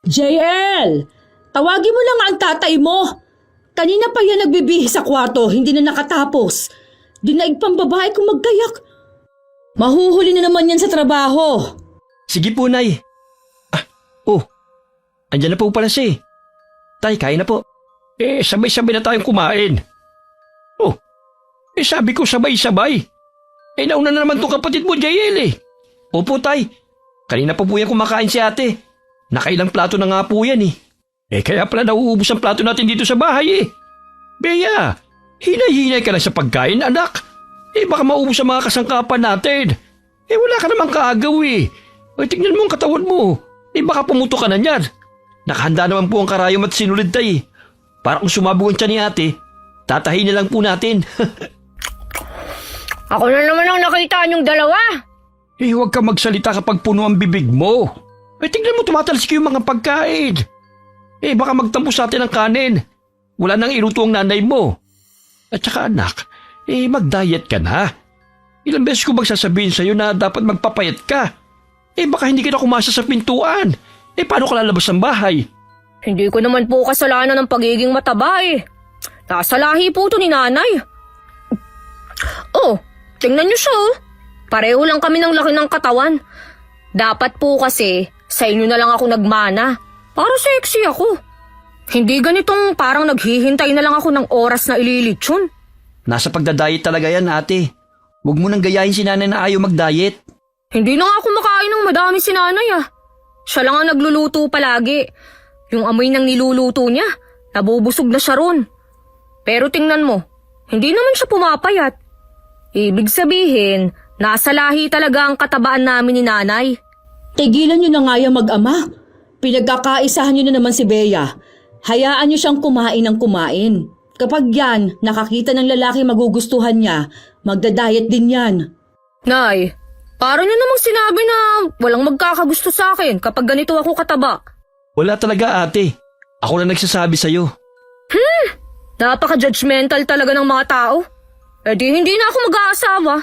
JL! Tawagin mo lang ang tatay mo. Kanina pa yan nagbibihis sa kwarto, hindi na nakatapos. Dinaig pang babae kung magkayak. Mahuhuli na naman yan sa trabaho. Sige po, Nay. Andyan na po pala siya. Tay, kain na po. Sabay-sabay na tayong kumain. Sabi ko sabay-sabay. Nauna na naman tong kapatid mo, JL eh. Opo, Tay. Kanina pa po yan kumakain si ate. Nakailang plato na nga po yan eh. Kaya pala nauubos ang plato natin dito sa bahay eh. Bea, hinay-hinay ka lang sa pagkain, anak. Baka maubos ang mga kasangkapan natin. Wala ka namang kaagaw eh. Tignan mo ang katawan mo. Baka pumuto ka na niyan. Nakahanda naman po ang karayom at sinulid, Tay. Para kung sumabog ang tiyan ni ate, tatahin na lang po natin. Ako na naman ang nakita niyong dalawa. Huwag ka magsalita kapag puno ang bibig mo. Tignan mo tumatalsik yung mga pagkain. Baka magtampo sa atin ang kanin. Wala nang iluto ang nanay mo. At saka anak, mag-diet ka na. Ilang beses ko bang sasabihin sa'yo na dapat magpapayat ka? Baka hindi ka na kumasa sa pintuan. Paano ka lalabas ng bahay? Hindi ko naman po kasalanan ng pagiging mataba eh. Nasa lahi po to ni nanay. Tingnan niyo siya oh. Pareho lang kami ng laki ng katawan. Dapat po kasi sa inyo na lang ako nagmana. Para sexy ako. Hindi ganitong parang naghihintay na lang ako ng oras na ililitsyon. Nasa pagdadayet talaga yan, ate. Huwag mo nang gayahin si nanay na ayaw mag-diet. Hindi na nga ako makain ng madami si nanay ah. Siya lang ang nagluluto palagi. Yung amoy ng niluluto niya, nabubusog na siya ron. Pero tingnan mo, hindi naman siya pumapayat. Ibig sabihin, nasa lahi talaga ang katabaan namin ni nanay. Tigilan niyo na nga yung mag-ama. Pinagkakaisahan niyo na naman si Bea. Hayaan niyo siyang kumain ng kumain. Kapag yan, nakakita ng lalaki magugustuhan niya, magda-diet din yan. Nay, parang niyo namang sinabi na walang magkakagusto sa akin kapag ganito ako kataba. Wala talaga, ate. Ako na nagsasabi sa'yo. Napaka-judgmental talaga ng mga tao. Di hindi na ako mag-aasawa.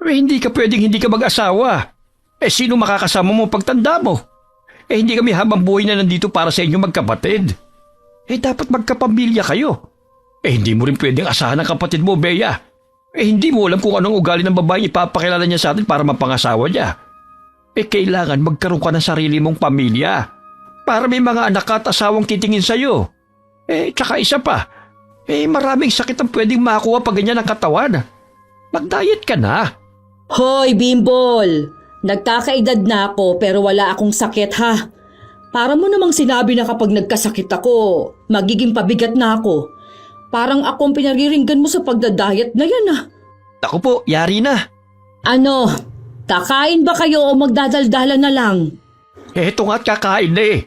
Hindi ka pwedeng hindi ka mag-asawa. Sino makakasama mo pagtanda mo? Hindi kami habang buhay na nandito para sa inyo magkapatid. Dapat magkapamilya kayo. Hindi mo rin pwedeng asahan ng kapatid mo, Bea. Hindi mo alam kung anong ugali ng babaeng ipapakilala niya sa atin para mapangasawa niya. Kailangan magkaroon ka ng sarili mong pamilya. Para may mga anak at asawang titingin sa'yo. Tsaka isa pa. Maraming sakit ang pwedeng makuha pag ganyan ang katawan. Mag-diet ka na. Hoy, Bimbol! Nagkakaedad na ako pero wala akong sakit ha. Para mo namang sinabi na kapag nagkasakit ako, magiging pabigat na ako. Parang akong pinariringgan mo sa pagda-diet na yan ah. Ako po, yari na. Ano? Kakain ba kayo o magdadaldalan na lang? Eto nga't kakain na eh.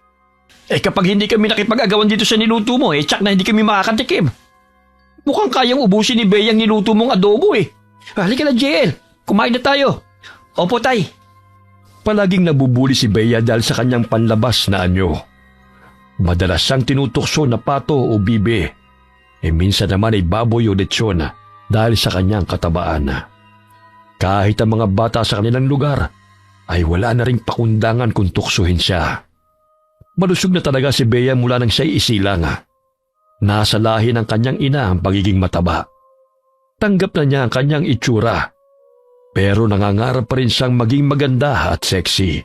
Kapag hindi kami nakipag-agawan dito sa niluto mo, tsak na hindi kami makakatikim. Mukhang kayang ubusin ni Bea ang niluto mong adobo eh. Halika na, JL. Kumain na tayo. Opo, Tay. Palaging nabubuli si Bea dahil sa kanyang panlabas na anyo. Madalas siyang tinutukso na pato o bibe. Minsan naman ay baboy o lechon dahil sa kanyang katabaan. Kahit ang mga bata sa kanilang lugar ay wala na ring pakundangan kung tuksuhin siya. Malusog na talaga si Bea mula nang siya'y isilang. Nasa lahi ng kanyang ina ang pagiging mataba. Tanggap na niya ang kanyang itsura. Pero nangangarap pa rin siyang maging maganda at sexy.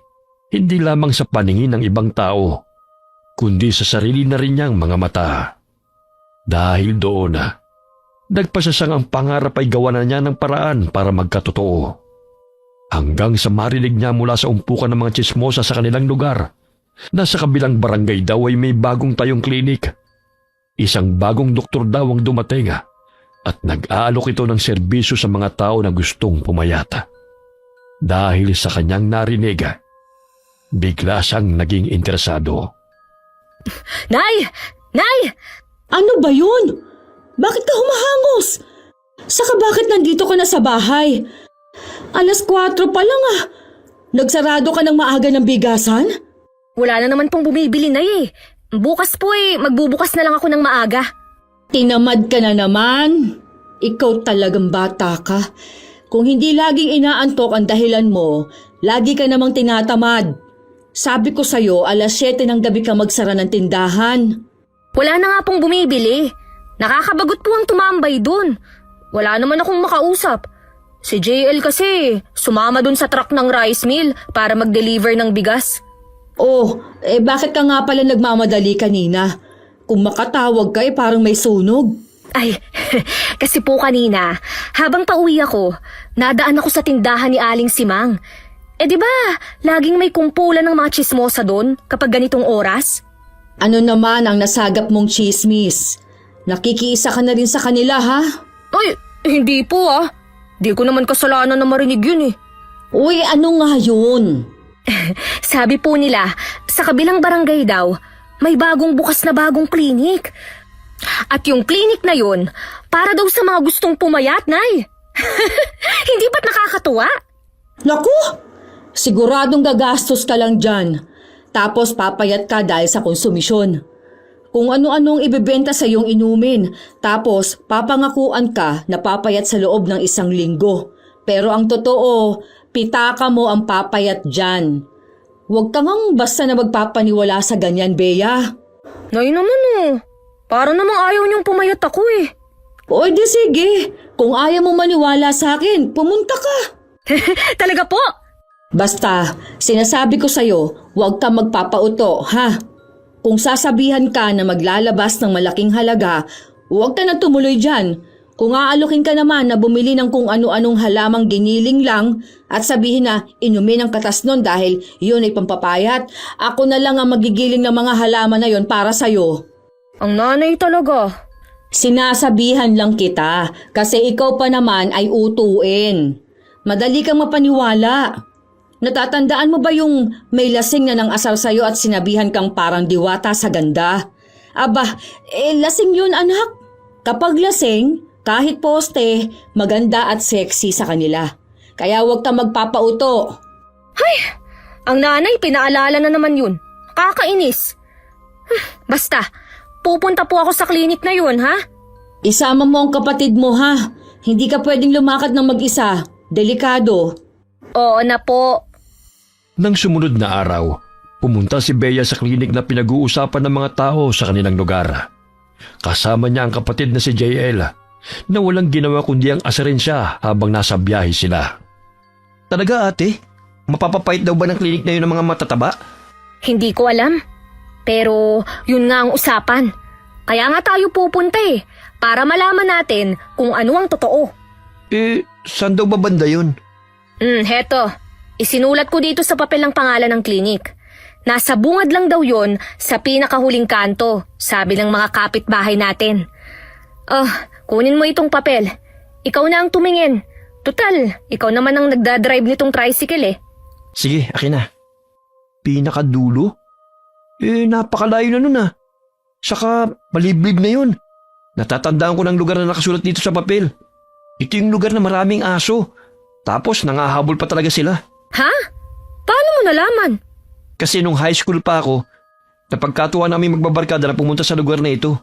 Hindi lamang sa paningin ng ibang tao, kundi sa sarili na rin niyang mga mata. Dahil doon, nagpasasang ang pangarap ay gawa na niya ng paraan para magkatotoo. Hanggang sa marinig niya mula sa umpukan ng mga tsismosa sa kanilang lugar, na sa kabilang barangay daw ay may bagong tayong klinik. Isang bagong doktor daw ang dumating at nag-aalok ito ng serbisyo sa mga tao na gustong pumayata. Dahil sa kanyang narinig, bigla siyang naging interesado. Nay! Nay! Ano ba yun? Bakit ka humahangos? Saka bakit nandito ka na sa bahay? 4:00 pa lang ah. Nagsarado ka ng maaga ng bigasan? Wala na naman pong bumibili na eh. Bukas po magbubukas na lang ako ng maaga. Tinamad ka na naman. Ikaw talagang bata ka. Kung hindi laging inaantok ang dahilan mo, lagi ka namang tinatamad. Sabi ko sa'yo, 7:00 ng gabi ka magsara ng tindahan. Wala na nga pong bumibili. Nakakabagot po ang tumambay dun. Wala naman akong makausap. Si JL kasi sumama dun sa truck ng rice mill para mag-deliver ng bigas. Oh, bakit ka nga pala nagmamadali kanina? Kung makatawag ka parang may sunog. Ay, kasi po kanina, habang pauwi ako, nadaan ako sa tindahan ni Aling Simang. Di ba, laging may kumpulan ng mga chismosa doon kapag ganitong oras? Ano naman ang nasagap mong chismis? Nakikiisa ka na rin sa kanila, ha? Ay, hindi po ah. Di ko naman kasalanan na marinig yun eh. Uy, ano nga yun? Sabi po nila, sa kabilang barangay daw, may bagong bukas na bagong klinik. At yung klinik na yun, para daw sa mga gustong pumayat, Nay. Hindi ba't nakakatuwa? Naku! Siguradong gagastos ka lang dyan. Tapos papayat ka dahil sa konsumisyon. Kung ano-anong ibebenta sa iyong inumin. Tapos papangakuan ka na papayat sa loob ng 1 linggo. Pero ang totoo, pitaka mo ang papayat dyan. Huwag ka ngang basta na magpapaniwala sa ganyan, Bea. Nay naman oh. Para namang ayaw niyong pumayat ako eh. O di sige, kung ayaw mo maniwala sa akin, pumunta ka. Talaga po? Basta, sinasabi ko sa'yo, huwag ka magpapauto, ha? Kung sasabihan ka na maglalabas ng malaking halaga, huwag ka na tumuloy dyan. Kung aalokin ka naman na bumili ng kung ano-anong halamang giniling lang at sabihin na inumin ang katas nun dahil yun ay pampapayat, ako na lang ang magigiling ng mga halaman na yon para sa'yo. Ang nanay talaga. Sinasabihan lang kita kasi ikaw pa naman ay utuin. Madali kang mapaniwala. Natatandaan mo ba yung may lasing na nang asar sa'yo at sinabihan kang parang diwata sa ganda? Aba, lasing yun anak. Kapag lasing, kahit poste, maganda at sexy sa kanila. Kaya huwag kang magpapauto. Ang nanay, pinaalala na naman yun. Kakainis. Basta, pupunta po ako sa klinik na yun, ha? Isama mo ang kapatid mo ha. Hindi ka pwedeng lumakad ng mag-isa. Delikado. Oo na po. Nang sumunod na araw, pumunta si Bea sa klinik na pinag-uusapan ng mga tao sa kanilang lugar. Kasama niya ang kapatid na si JL na walang ginawa kundi ang asarin siya habang nasa biyahe sila. Talaga ate? Mapapapait daw ba ng klinik na yun ng mga matataba? Hindi ko alam. Pero yun nga ang usapan. Kaya nga tayo pupunta eh. Para malaman natin kung ano ang totoo. Saan daw ba banda yun? Heto. Isinulat ko dito sa papel ang pangalan ng klinik. Nasa bungad lang daw yon sa pinakahuling kanto, sabi ng mga kapitbahay natin. Kunin mo itong papel. Ikaw na ang tumingin. Tutal, ikaw naman ang nagdadrive nitong tricycle eh. Sige, akin na. Pinakadulo? Napakalayo na nun ah. Saka maliblib na yun. Natatandaan ko ng lugar na nakasulat dito sa papel. Ito yung lugar na maraming aso. Tapos nangahabol pa talaga sila. Ha? Paano mo nalaman? Kasi nung high school pa ako, napagkatuwa namin magbabarkada na pumunta sa lugar na ito.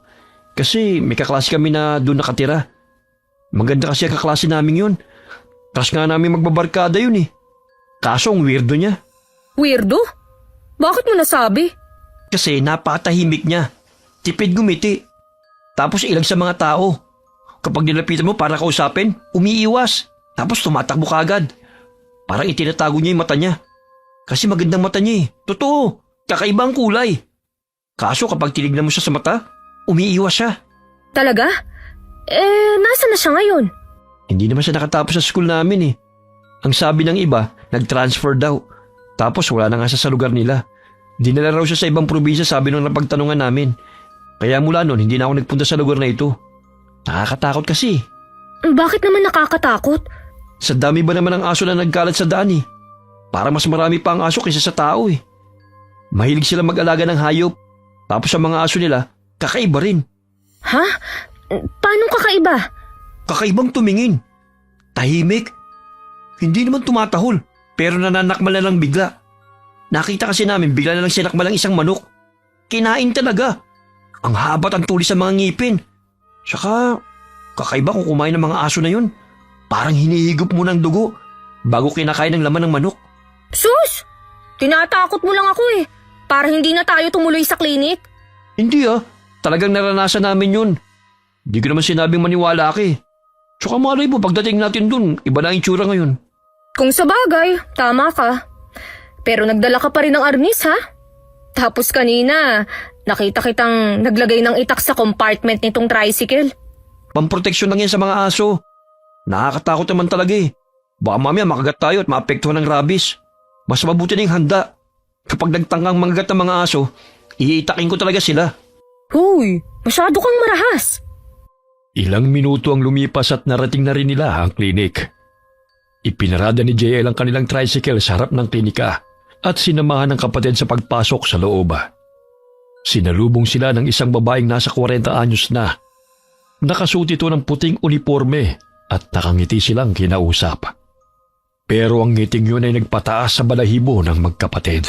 Kasi may kaklase kami na doon nakatira. Maganda kasi ang kaklase namin yun. Crush nga namin magbabarkada yun eh. Kaso ang weirdo niya. Weirdo? Bakit mo nasabi? Kasi napakatahimik niya. Tipid gumiti. Tapos ilag sa mga tao. Kapag nilapitan mo para kausapin, umiiwas. Tapos tumatakbo kaagad. Parang itinatago niya yung mata niya. Kasi magandang mata niya eh. Totoo, kakaiba ang kulay. Kaso kapag tinignan mo siya sa mata, umiiwas siya. Talaga? Nasaan na siya ngayon? Hindi naman siya nakatapos sa school namin eh. Ang sabi ng iba, nag-transfer daw. Tapos wala na nga siya sa lugar nila. Dinala raw siya sa ibang probinsya sabi nung napagtanungan namin. Kaya mula noon hindi na ako nagpunta sa lugar na ito. Nakakatakot kasi. Bakit naman nakakatakot? Sa dami ba naman ang aso na nagkalat sa daan eh. Para mas marami pa ang aso kaysa sa tao eh. Mahilig sila mag-alaga ng hayop. Tapos sa mga aso nila, kakaiba rin. Ha? Paano kakaiba? Kakaibang tumingin. Tahimik. Hindi naman tumatahol, pero nananakmal na lang bigla. Nakita kasi namin bigla na lang sinakmal ang isang manok. Kinain talaga. Ang habat ang tulis sa mga ngipin. Saka, kakaiba kung kumain ng mga aso na yun. Parang hinihigop mo ng dugo bago kinakain ng laman ng manok. Sus! Tinatakot mo lang ako eh. Para hindi na tayo tumuloy sa klinik. Hindi talagang naranasan namin yun. Hindi ko naman sinabing maniwala ka eh. Tsaka malay mo, pagdating natin dun, iba na ang itsura ngayon. Kung sa bagay, tama ka. Pero nagdala ka pa rin ng arnis ha? Tapos kanina, nakita kitang naglagay ng itak sa compartment nitong tricycle. Pamproteksyon lang yan sa mga aso. Nakakatakot naman talaga eh. Baka mamaya makagat tayo at maapektuhan ng rabies. Mas mabuti na yung handa. Kapag nagtanggang mangagat ng mga aso, iitakin ko talaga sila. Huy, masyado kang marahas. Ilang minuto ang lumipas at narating na rin nila ang klinik. Ipinarada ni JL ang kanilang tricycle sa harap ng klinika at sinamahan ng kapatid sa pagpasok sa loob. Sinalubong sila ng isang babaeng nasa 40 anyos na. Nakasuot ito ng puting uniforme at nakangiti silang kinausap. Pero ang ngiting yun ay nagpataas sa balahibo ng magkapatid.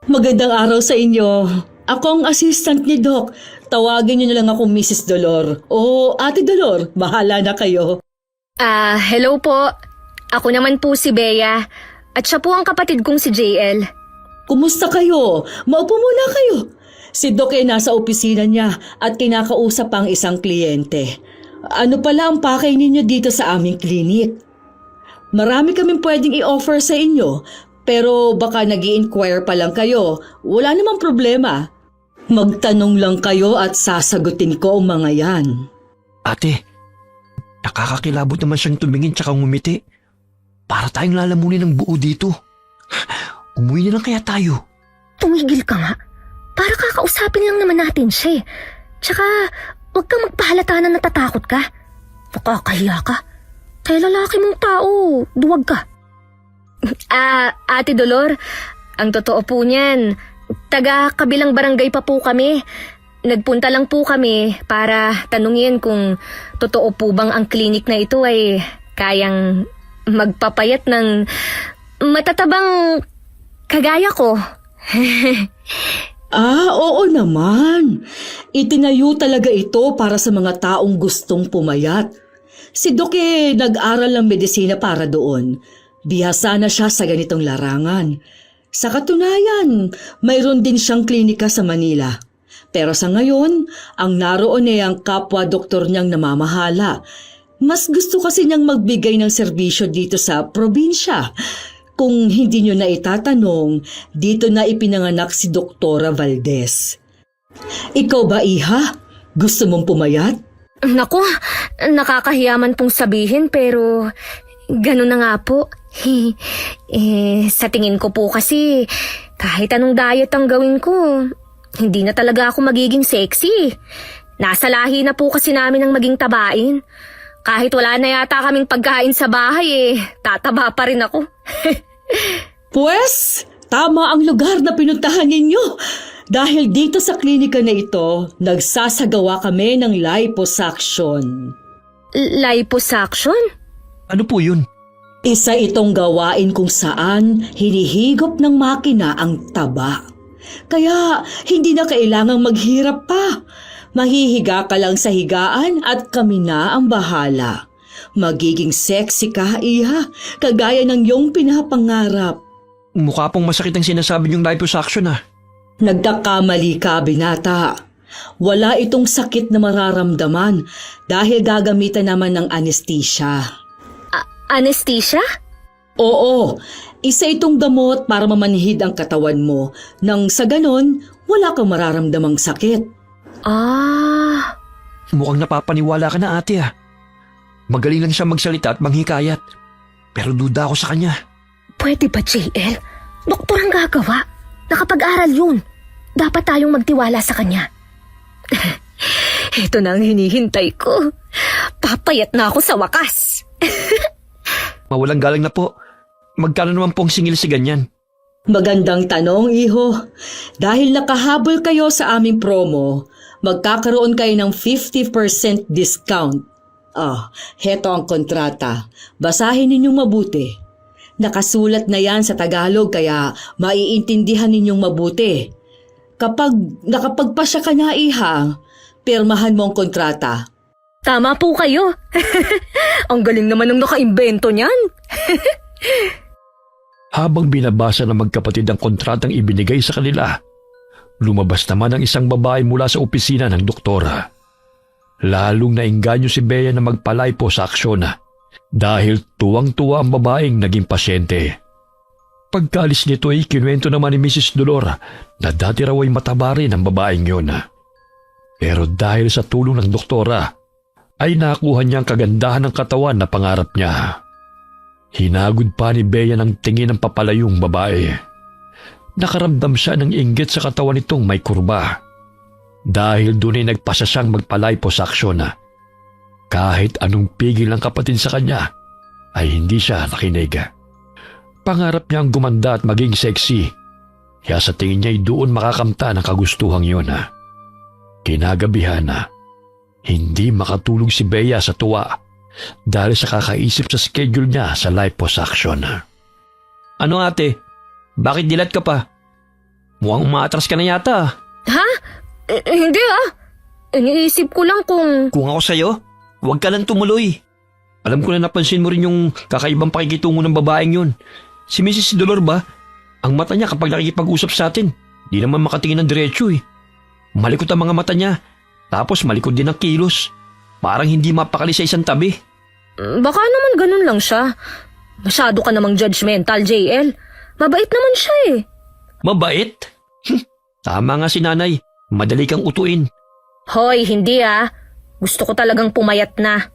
Magandang araw sa inyo. Ako ang assistant ni Doc. Tawagin niyo na lang akong Mrs. Dolor. O Ate Dolor, bahala na kayo. Hello po. Ako naman po si Bea. At siya po ang kapatid kong si JL. Kumusta kayo? Maupo muna kayo. Si Doc ay nasa opisina niya at kinakausap ang isang kliyente. Ano pala ang pakay ninyo dito sa aming klinik? Marami kaming pwedeng i-offer sa inyo, pero baka nag-i-inquire pa lang kayo. Wala namang problema. Magtanong lang kayo at sasagutin ko ang mga yan. Ate, nakakakilabot naman siyang tumingin tsaka ngumiti. Para tayong lalamunin ng buo dito. Umuwi na lang kaya tayo. Tumigil ka nga. Para kakausapin lang naman natin siya. Tsaka, huwag kang magpahalata na natatakot ka. Nakakahiya ka. Kaya lalaki mong tao, duwag ka. Ate Dolor, ang totoo po niyan, taga kabilang barangay pa po kami. Nagpunta lang po kami para tanungin kung totoo po bang ang klinik na ito ay kayang magpapayat ng matatabang kagaya ko. Oo naman. Itinayo talaga ito para sa mga taong gustong pumayat. Si Doc nag-aral ng medisina para doon. Bihasa na siya sa ganitong larangan. Sa katunayan, mayroon din siyang klinika sa Manila. Pero sa ngayon, ang naroon ay ang kapwa-doktor niyang namamahala. Mas gusto kasi niyang magbigay ng serbisyo dito sa probinsya. Kung hindi niyo na itatanong, dito na ipinanganak si Doktora Valdez. Ikaw ba, Iha? Gusto mong pumayat? Naku, nakakahiyaman pong sabihin pero ganun na nga po. Sa tingin ko po kasi kahit anong diet ang gawin ko, hindi na talaga ako magiging sexy. Nasa lahi na po kasi namin ang maging tabain. Kahit wala na yata kaming pagkain sa bahay tataba pa rin ako. Pwes, tama ang lugar na pinuntahan ninyo. Dahil dito sa klinika na ito, nagsasagawa kami ng liposuction. Liposuction? Ano po yun? Isa itong gawain kung saan hinihigop ng makina ang taba. Kaya hindi na kailangang maghirap pa. Mahihiga ka lang sa higaan at kami na ang bahala. Magiging sexy ka, Iha, kagaya ng iyong pinapangarap. Mukha pong masakit ang sinasabi niyong liposuction Nagkakamali ka, binata. Wala itong sakit na mararamdaman dahil gagamitan naman ng anesthesia. Anesthesia? Oo, isa itong gamot para mamanhid ang katawan mo nang sa ganon wala kang mararamdamang sakit. Mukhang napapaniwala ka na ate Magaling lang siya magsalita at manghikayat. Pero duda ako sa kanya. Pwede ba, JL? Doktor ang gagawa. Nakapag-aral yun. Dapat tayong magtiwala sa kanya. Ito na ang hinihintay ko. Papayat na ako sa wakas. Mawalang galang na po. Magkano naman pong singil si ganyan? Magandang tanong, Iho. Dahil nakahabol kayo sa aming promo, magkakaroon kayo ng 50% discount. Heto ang kontrata. Basahin ninyong mabuti. Nakasulat na yan sa Tagalog kaya maiintindihan ninyong mabuti. Kapag nakapagpasya ka na, Iha, pirmahan mo ang kontrata. Tama po kayo. Ang galing naman ng nakaimbento niyan. Habang binabasa ng magkapatid ang kontratang ibinigay sa kanila, lumabas naman ang isang babae mula sa opisina ng doktora. Lalong naengganyo si Bea na magpalaypo sa aksyon dahil tuwang-tuwa ang babaeng naging pasyente. Pagkaalis nito ay kinuwento naman ni Mrs. Dolor na dati raw ay mataba rin ang babaeng yun. Pero dahil sa tulong ng doktora, ay nakuha niya ang kagandahan ng katawan na pangarap niya. Hinagod pa ni Bea ng tingin ng papalayong babae. Nakaramdam siya ng inggit sa katawan nitong may kurba. Dahil doon ay nagpasa siyang magpalayposaksyon. Kahit anong pigil ng kapatid sa kanya, ay hindi siya nakinig. Pangarap niyang gumanda at maging sexy. Kaya sa tingin niya ay doon makakamta ng kagustuhang yun. Kinagabihan hindi makatulog si Bea sa tuwa dahil sa kakaisip sa schedule niya sa liposuction. Ano ate? Bakit dilat ka pa? Mukhang umaatras ka na yata. Ha? Hindi Iniisip ko lang kung... Kung ako sa'yo, huwag ka lang tumuloy. Alam ko na napansin mo rin yung kakaibang pakikitungo ng babaeng yun. Si Mrs. Dolor ba? Ang mata niya kapag nakikipag-usap sa atin, di naman makatingin ng diretso eh. Malikot ang mga mata niya, tapos malikot din ang kilos. Parang hindi mapakali sa isang tabi. Baka naman ganun lang siya. Masyado ka namang judgmental, JL. Mabait naman siya eh. Mabait? Tama nga si nanay, madali kang utuin. Hoy, hindi Gusto ko talagang pumayat na.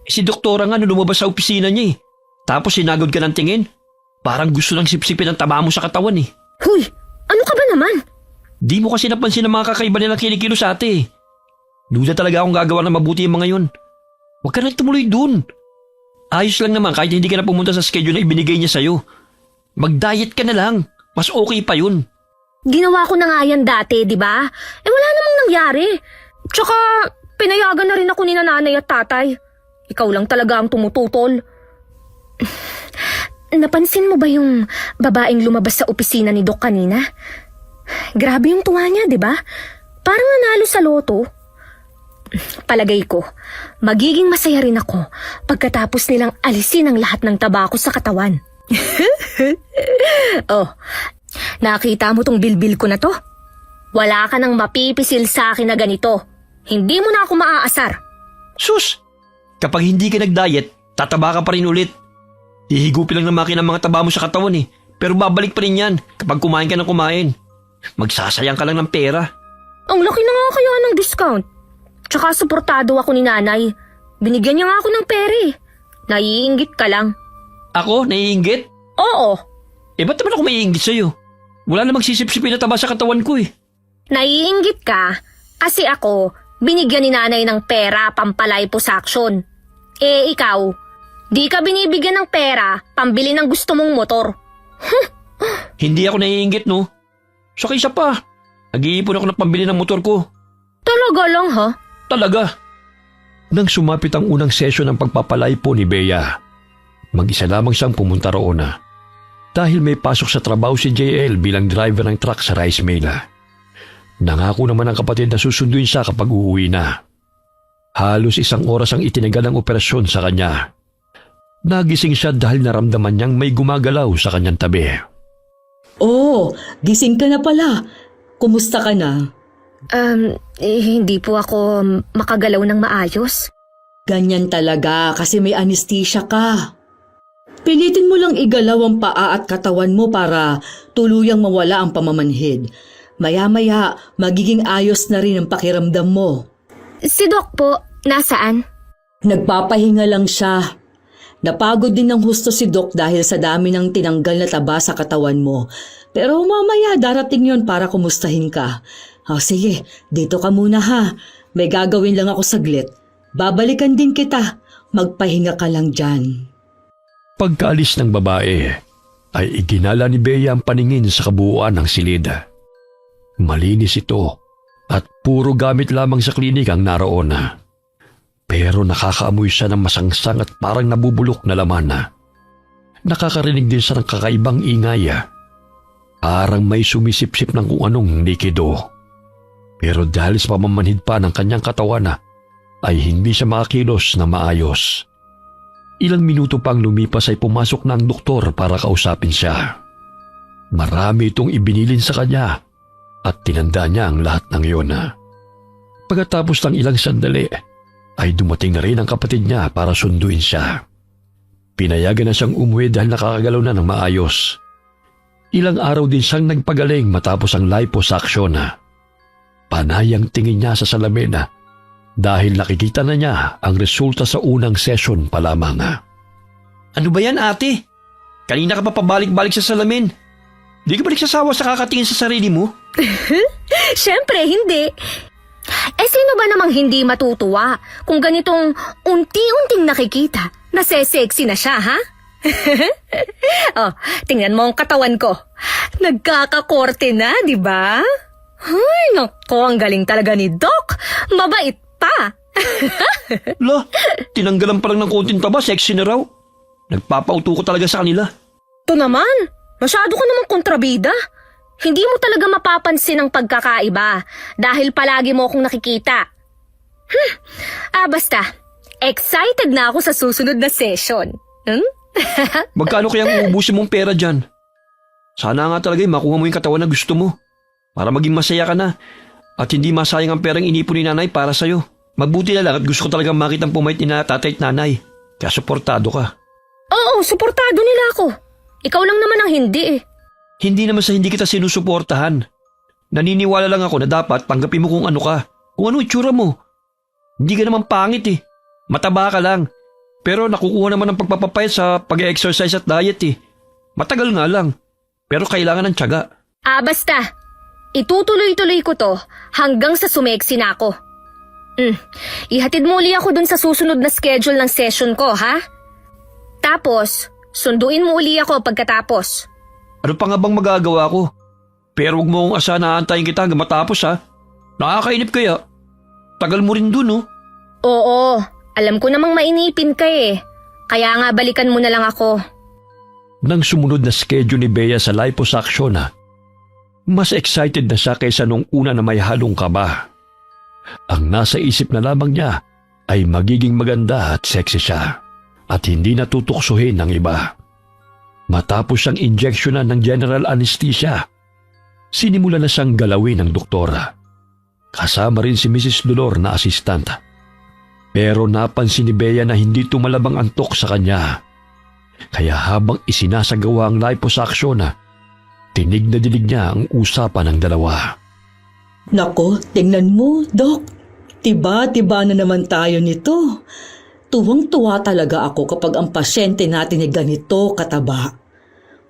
Si doktora nga lumabas sa opisina niya eh. Tapos sinagod ka ng tingin. Parang gusto lang sipsipin ang taba mo sa katawan eh. Huy, ano ka ba naman? Di mo kasi napansin ang mga kakaiba nilang kinikilo sa ate eh. Duda talaga akong gagawa ng mabuti yung mga yun. Huwag ka na tumuloy dun. Ayos lang naman kahit hindi ka na pumunta sa schedule na ibinigay niya sa'yo. Mag-diet ka na lang. Mas okay pa yun. Ginawa ko na nga yan dati, di ba? Wala namang nangyari. Tsaka, pinayagan na rin ako ni nanay at tatay. Ikaw lang talaga ang tumututol. Napansin mo ba yung babaeng lumabas sa opisina ni Doc kanina? Grabe yung tuwa niya, di ba? Parang nanalo sa loto. Palagay ko, magiging masaya rin ako pagkatapos nilang alisin ang lahat ng tabako sa katawan. Oh, nakita mo tong bilbil ko na to? Wala ka nang mapipisil sa akin na ganito. Hindi mo na ako maaasar. Sus! Kapag hindi ka nag-diet, tataba ka pa rin ulit. Hihigupin lang ng makina ang mga taba mo sa katawan eh. Pero babalik pa rin yan kapag kumain ka ng kumain. Magsasayang ka lang ng pera. Ang laki na nga kaya ng discount. Tsaka suportado ako ni nanay. Binigyan niya nga ako ng pera eh. Naiinggit ka lang. Ako? Naiinggit? Oo. Ba't naman ako maiinggit sa'yo? Wala namang sisip-sipin na taba sa katawan ko eh. Naiinggit ka kasi ako binigyan ni nanay ng pera pampaliposuction. Ikaw, di ka binibigyan ng pera pambili ng gusto mong motor. Hindi ako naiinggit no? Saka isa pa, nag-iipon ako ng pambili ng motor ko. Talaga lang ha? Talaga. Nang sumapit ang unang sesyon ng pagpapalaypo ni Bea, mag-isa lamang siyang pumunta roon dahil may pasok sa trabaho si JL bilang driver ng truck sa rice mill. Nangako naman ang kapatid na susunduin siya kapag uuwi na. Halos 1 oras ang itinagal ng operasyon sa kanya. Nagising siya dahil naramdaman niyang may gumagalaw sa kanyang tabi. Oh, gising ka na pala. Kumusta ka na? Hindi po ako makagalaw ng maayos. Ganyan talaga kasi may anesthesia ka. Pilitin mo lang igalaw ang paa at katawan mo para tuluyang mawala ang pamamanhid. Maya-maya, magiging ayos na rin ang pakiramdam mo. Si Doc po, nasaan? Nagpapahinga lang siya. Napagod din ng husto si Doc dahil sa dami ng tinanggal na taba sa katawan mo. Pero mamaya darating yon para kumustahin ka. Sige, dito ka muna ha. May gagawin lang ako saglit. Babalikan din kita. Magpahinga ka lang dyan. Pagkaalis ng babae, ay iginala ni Bea ang paningin sa kabuuan ng silid. Malinis ito at puro gamit lamang sa klinik ang naroon. Pero nakakaamoy siya ng masangsang at parang nabubulok na laman. Nakakarinig din siya ng kakaibang ingay. Parang may sumisipsip ng kung anong likido. Pero dahil sa pamamanhid pa ng kanyang katawan ay hindi siya makakilos na maayos. Ilang minuto pang lumipas ay pumasok na ang doktor para kausapin siya. Marami itong ibinilin sa kanya at tinanda niya ang lahat ng iyon. Pagkatapos ng ilang sandali, ay dumating na rin ang kapatid niya para sunduin siya. Pinayagan na siyang umuwi dahil nakakagalaw na ng maayos. Ilang araw din siyang nagpagaling matapos ang liposuction. Panay ang tingin niya sa salamin dahil nakikita na niya ang resulta sa unang session pa lamang. Ano ba yan, ate? Kanina ka pa pabalik-balik sa salamin. Di ka ba nagsasawa sa kakatingin sa sarili mo? Siyempre, hindi. Sino ba namang hindi matutuwa kung ganitong unti-unting nakikita na sexy na siya, ha? Oh, tingnan mo ang katawan ko. Nagkakakorte na, di ba? Ay, nako, ang galing talaga ni Doc. Mabait pa. Lo, tinanggalan pa lang ng konting taba, sexy na raw. Nagpapauto ko talaga sa kanila. Ito naman, masyado ka namang kontrabida. Hindi mo talaga mapapansin ang pagkakaiba dahil palagi mo akong nakikita. Basta, excited na ako sa susunod na session. Magkano kayang uubusin mong pera dyan? Sana nga talaga makuha mo yung katawan na gusto mo. Para maging masaya ka na. At hindi masayang ang perang inipon ni nanay para sa'yo. Mabuti na lang at gusto ko talagang makitang pumait ni tatay at nanay. Kaya suportado ka. Oo, suportado nila ako. Ikaw lang naman ang hindi eh. Hindi naman sa hindi kita sinusuportahan. Naniniwala lang ako na dapat tanggapin mo kung ano ka. Kung ano itsura mo. Hindi ka naman pangit eh. Mataba ka lang. Pero nakukuha naman ng pagpapapayat sa pag-exercise at diet eh. Matagal nga lang. Pero kailangan ng tiyaga. Basta. Itutuloy-tuloy ko to hanggang sa sumeksi na ako. Ihatid mo uli ako dun sa susunod na schedule ng session ko, ha? Tapos, sunduin mo uli ako pagkatapos. Ano pa nga bang magagawa ko? Pero huwag mo akong asahan na aantayin kita hanggang matapos ha. Nakakainip kaya. Tagal mo rin dun oh. Oo, alam ko namang mainipin ka eh. Kaya nga balikan mo na lang ako. Nang sumunod na schedule ni Bea sa liposuction, mas excited na siya kaysa nung una na may halong kaba. Ang nasa isip na lamang niya ay magiging maganda at sexy siya at hindi natutuksohin ng iba. Matapos siyang injeksyonan ng general anesthesia, sinimula na siyang galawin ng doktora. Kasama rin si Mrs. Dolor na assistant. Pero napansin ni Bea na hindi tumalabang antok sa kanya. Kaya habang isinasagawa ang liposuction, tinig na dinig niya ang usapan ng dalawa. Nako, tingnan mo, Doc. Tiba-tiba na naman tayo nito. Tuwang-tuwa talaga ako kapag ang pasyente natin ay ganito kataba.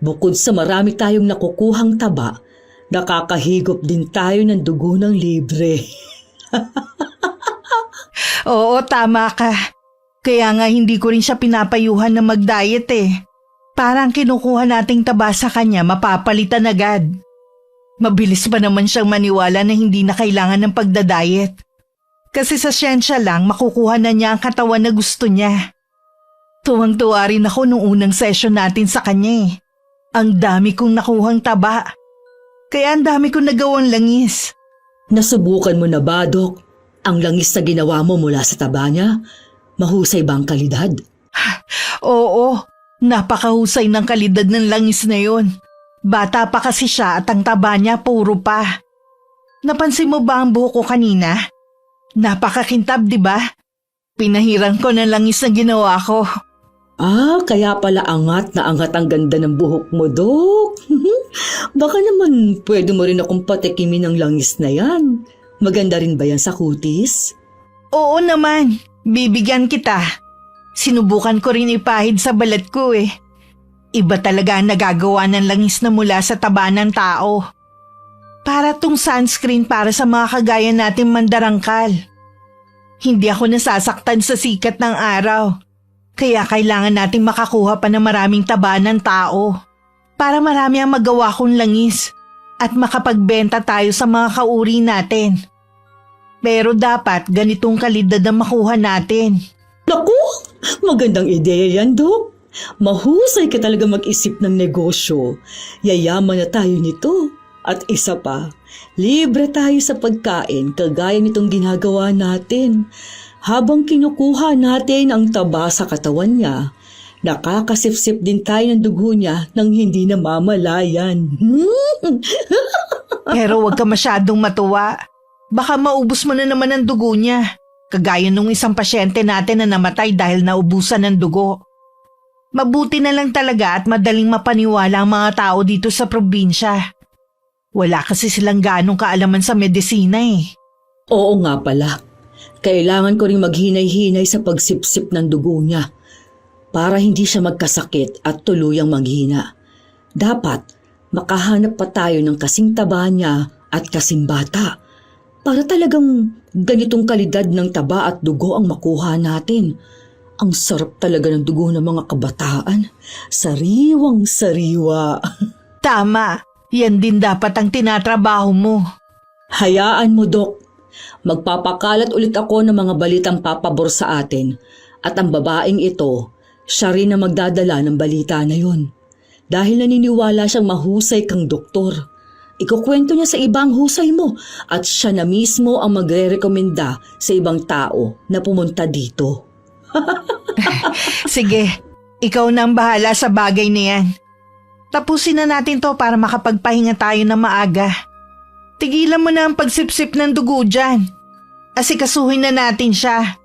Bukod sa marami tayong nakukuhang taba, nakakahigop din tayo ng dugo ng libre. Oo, tama ka. Kaya nga hindi ko rin siya pinapayuhan na mag-diet eh. Parang kinukuha nating taba sa kanya, mapapalitan agad. Mabilis pa naman siyang maniwala na hindi na kailangan ng pagdadiet. Kasi sa siyensya lang, makukuha na niya ang katawan na gusto niya. Tuwang-tuwa rin ako nung unang session natin sa kanya eh. Ang dami kong nakuhang taba. Kaya ang dami kong nagawang langis. Nasubukan mo na ba, Doc? Ang langis na ginawa mo mula sa taba niya? Mahusay ba ang kalidad? Oo, napakahusay ng kalidad ng langis na yon. Bata pa kasi siya at ang taba niya puro pa. Napansin mo ba ang buhok ko kanina? Napakakintab, di ba? Pinahiran ko ng langis na ginawa ko. Kaya pala angat na angat ang ganda ng buhok mo, Doc. Baka naman pwede mo rin akong patikimin ng langis na yan. Maganda rin ba yan sa kutis? Oo naman, bibigyan kita. Sinubukan ko rin ipahid sa balat ko eh. Iba talaga ang nagagawa ng langis na mula sa taba ng tao. Para tong sunscreen para sa mga kagaya natin mandarangkal. Hindi ako nasasaktan sa sikat ng araw. Kaya kailangan nating makakuha pa ng maraming taba ng tao. Para marami ang magawa kong langis at makapagbenta tayo sa mga kauri natin. Pero dapat ganitong kalidad ang makuha natin. Naku, magandang ideya yan, Doc. Mahusay ka talaga mag-isip ng negosyo. Yayaman na tayo nito. At isa pa, libre tayo sa pagkain kagaya nitong ginagawa natin. Habang kinukuha natin ang taba sa katawan niya, Nakakasipsip din tayo ng dugo niya nang hindi namamalayan. Pero huwag ka masyadong matuwa. Baka maubos mo na naman ang dugo niya. Kagaya nung isang pasyente natin na namatay dahil naubusan ng dugo. Mabuti na lang talaga at madaling mapaniwala ang mga tao dito sa probinsya. Wala kasi silang ganong kaalaman sa medisina eh. Oo nga pala. Kailangan ko ring maghinay-hinay sa pagsipsip ng dugo niya para hindi siya magkasakit at tuluyang maghina. Dapat makahanap pa tayo ng kasing taba niya at kasing bata para talagang ganitong kalidad ng taba at dugo ang makuha natin. Ang sarap talaga ng dugo ng mga kabataan. Sariwang-sariwa. Tama, yan din dapat ang tinatrabaho mo. Hayaan mo, Dok. Magpapakalat ulit ako ng mga balitang papabor sa atin at ang babaeng ito, siya rin na magdadala ng balita na yon. Dahil naniniwala siyang mahusay kang doktor. Ikukwento niya sa ibang husay mo at siya na mismo ang magre-rekomenda sa ibang tao na pumunta dito. Sige, ikaw na ang bahala sa bagay na yan. Tapusin na natin to para makapagpahinga tayo na maaga. Tigilan mo na ang pagsipsip ng dugo dyan. Asikasuhin na natin siya.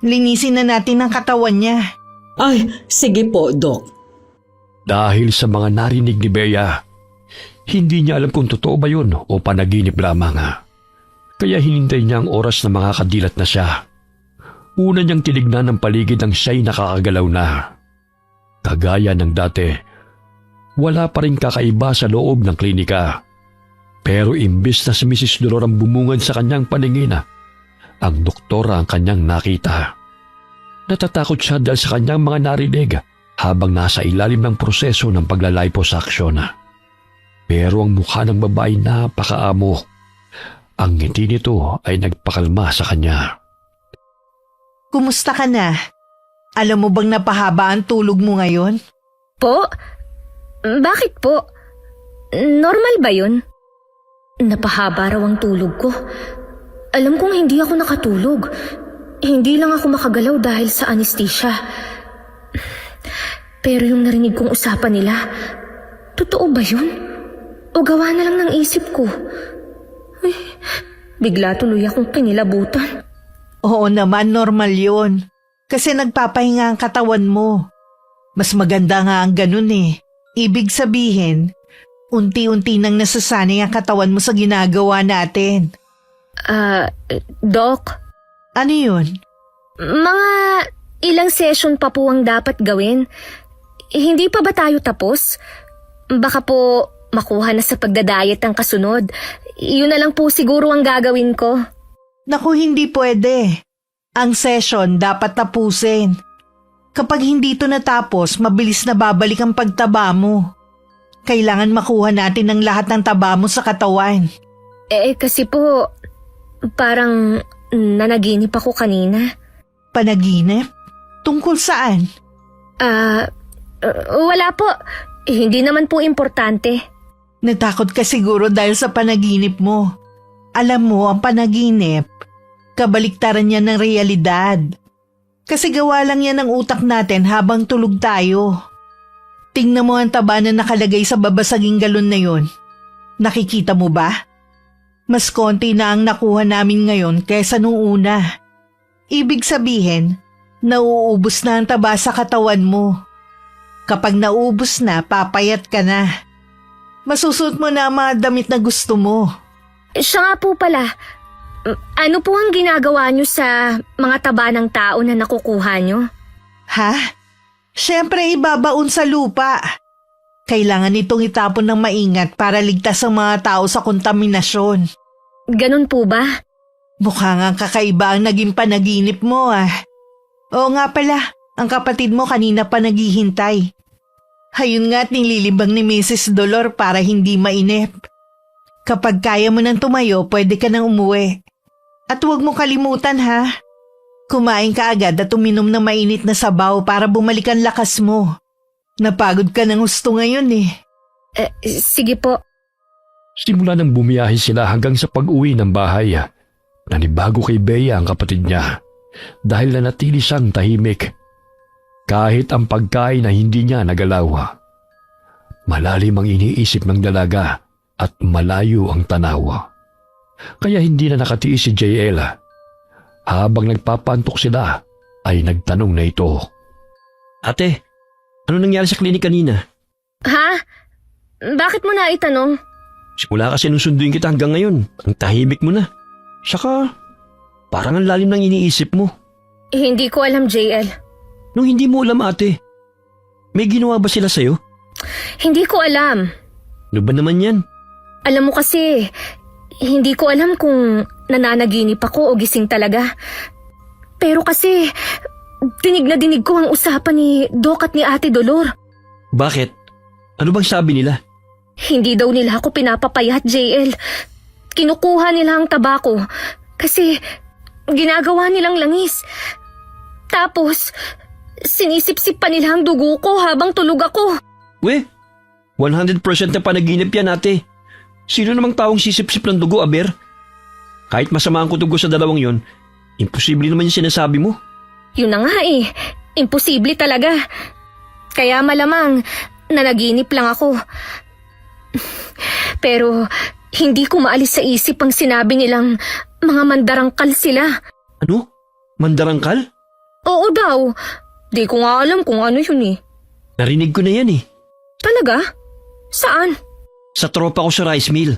Linisin na natin ang katawan niya. Ay, sige po, Dok. Dahil sa mga narinig ni Bea, hindi niya alam kung totoo ba yun o panaginip lamang. Kaya hinintay niya ang oras na makakadilat na siya. Una niyang tinignan ang paligid ng siya'y nakakagalaw na. Kagaya ng dati, wala pa rin kakaiba sa loob ng klinika. Pero imbis na si Mrs. Dolor ang bumungad sa kanyang paningin, ang doktora ang kanyang nakita. Natatakot siya dahil sa kanyang mga narinig habang nasa ilalim ng proseso ng paglaliposuction. Pero ang mukha ng babae napakaamo. Ang ngiti nito ay nagpakalma sa kanya. Kumusta ka na? Alam mo bang napahaba ang tulog mo ngayon? Po? Bakit po? Normal ba yun? Napahaba raw ang tulog ko. Alam kong hindi ako nakatulog. Hindi lang ako makagalaw dahil sa anesthesia. Pero yung narinig kong usapan nila, totoo ba yun? O gawa na lang ng isip ko? Ay, bigla tuloy akong kinilabutan. Oo naman, normal yun. Kasi nagpapahinga ang katawan mo. Mas maganda nga ang ganun eh. Ibig sabihin, unti-unti nang nasasanay ang katawan mo sa ginagawa natin. Doc, Ano yun? mga ilang session pa po ang dapat gawin. Hindi pa ba tayo tapos? Baka po makuha na sa pagdadayet ang kasunod. Yun na lang po siguro ang gagawin ko. Naku, hindi pwede. Ang session dapat tapusin. Kapag hindi ito natapos, mabilis na babalik ang pagtaba mo. Kailangan makuha natin ang lahat ng taba mo sa katawan. Kasi po, parang nanaginip ako kanina. Panaginip? Tungkol saan? Wala po. Hindi naman po importante. Natakot ka siguro dahil sa panaginip mo. Alam mo, ang panaginip, kabaliktaran niya ng realidad. Kasi gawa lang yan ng utak natin habang tulog tayo. Tingnan mo ang taba na nakalagay sa babasaging galon na yon. Nakikita mo ba? Mas konti na ang nakuha namin ngayon kaysa nung una. Ibig sabihin, nauubos na ang taba sa katawan mo. Kapag naubos na, papayat ka na. Masusuot mo na ang mga damit na gusto mo. Siya nga po pala, ano po ang ginagawa niyo sa mga taba ng tao na nakukuha niyo? Ha? Siyempre ibabaon sa lupa. Kailangan itong itapon ng maingat para ligtas ang mga tao sa kontaminasyon. Ganun po ba? Mukhang ang kakaiba ang naging panaginip mo Oo nga pala, ang kapatid mo kanina pa naghihintay. Hayun nga't nililibang ni Mrs. Dolor para hindi mainip. Kapag kaya mo nang tumayo, pwede ka nang umuwi. At huwag mo kalimutan kumain ka agad at uminom ng mainit na sabaw para bumalik ang lakas mo. Napagod ka ng husto ngayon Sige po. Simula nang bumiyahe sila hanggang sa pag-uwi ng bahay, nanibago kay Bea ang kapatid niya dahil nanatili siyang tahimik. Kahit ang pagkain na hindi niya nagalaw. Malalim ang iniisip ng dalaga at malayo ang tanaw. Kaya hindi na nakatiis si JL. Habang nagpapantok sila, ay nagtanong na ito. Ate, ano nangyari sa klinik kanina? Ha? Bakit mo na itanong? Simula kasi nung sunduin kita hanggang ngayon, ang tahimik mo na. Saka, parang ang lalim ng iniisip mo. Hindi ko alam, JL. Nung hindi mo alam ate, may ginawa ba sila sa'yo? Hindi ko alam. Ano ba naman yan? Alam mo kasi, hindi ko alam kung nananaginip ako o gising talaga. Pero kasi, dinig na dinig ko ang usapan ni Doc at ni Ate Dolor. Bakit? Ano bang sabi nila? Hindi daw nila ako pinapapayat, JL. Kinukuha nila ang tabako kasi ginagawa nilang langis. Tapos, sinisip-sip pa nila ang dugo ko habang tulog ako. 100% na panaginip yan ate. Sino namang taong sisip-sip ng dugo, Aber? Kahit masama ang kutugo sa dalawang yon, imposible naman yung sinasabi mo. Yun na nga eh, imposible talaga. Kaya malamang nanaginip lang ako. Pero hindi ko maalis sa isip ang sinabi nilang mga mandarangkal sila. Ano? Mandarangkal? Oo daw, di ko nga alam kung ano yun eh. Narinig ko na yan eh. Talaga? Saan? Sa tropa ko sa rice mill.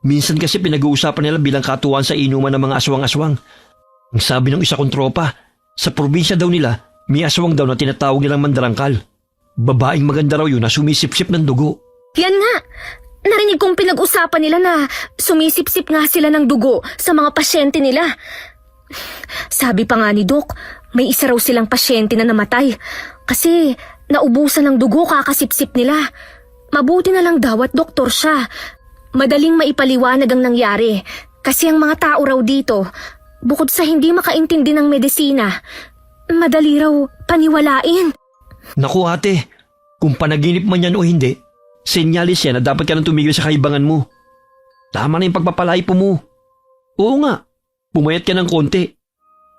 Minsan kasi pinag-uusapan nila bilang katuwaan sa inuman ng mga aswang-aswang. Ang sabi ng isa kong tropa, sa probinsya daw nila, may aswang daw na tinatawag nilang mandarangkal. Babaeng maganda raw yun na sumisip-sip ng dugo. Yan nga. Narinig kong pinag-usapan nila na sumisip-sip nga sila ng dugo sa mga pasyente nila. Sabi pa nga ni Doc, may isa raw silang pasyente na namatay kasi naubusan ng dugo kakasipsip nila. Mabuti na lang daw at doktor siya. Madaling maipaliwanag ang nangyari kasi ang mga tao raw dito, bukod sa hindi makaintindi ng medisina, madali raw paniwalain. Naku ate, kung panaginip man yan o hindi, senyalis yan na dapat ka nang tumigil sa kaibangan mo. Tama na yung pagpapalaypo mo. Oo nga, pumayat ka ng konti.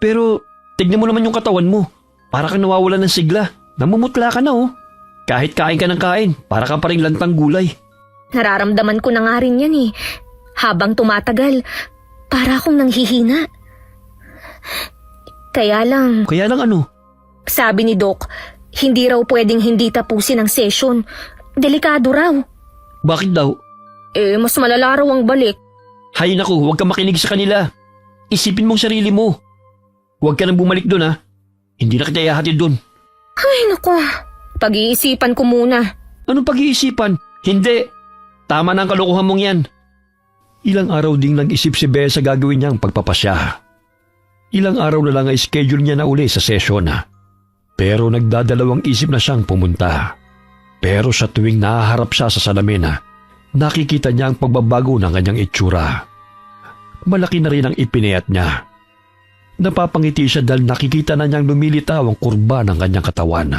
Pero tignan mo naman yung katawan mo. Para kang nawawalan ng sigla. Namumutla ka na oh. Kahit kain ka ng kain, para ka pa rin lantang gulay. Nararamdaman ko na nga rin yan eh. Habang tumatagal, para akong nanghihina. Kaya lang, Ano? sabi ni Doc, hindi raw pwedeng hindi tapusin ang session. Delikado raw. Bakit daw? Mas malala raw ang balik. Hay naku, huwag kang makinig sa kanila. Isipin mong sarili mo. Huwag ka nang bumalik doon ha. Hindi na kita ihahatid doon. Ay naku, pag-iisipan ko muna. Anong pag-iisipan? Hindi. Tama na ang kalokohan mong yan. Ilang araw ding nag-isip si Bea sa gagawin niyang pagpapasya. Ilang araw na lang ay schedule niya na uli sa sesyon. Pero nagdadalawang isip na siyang pumunta. Pero sa tuwing nahaharap siya sa salamin, nakikita niya ang pagbabago ng kanyang itsura. Malaki na rin ang ipinayat niya. Napapangiti siya dahil nakikita na niyang lumilitaw ang kurba ng kanyang katawan.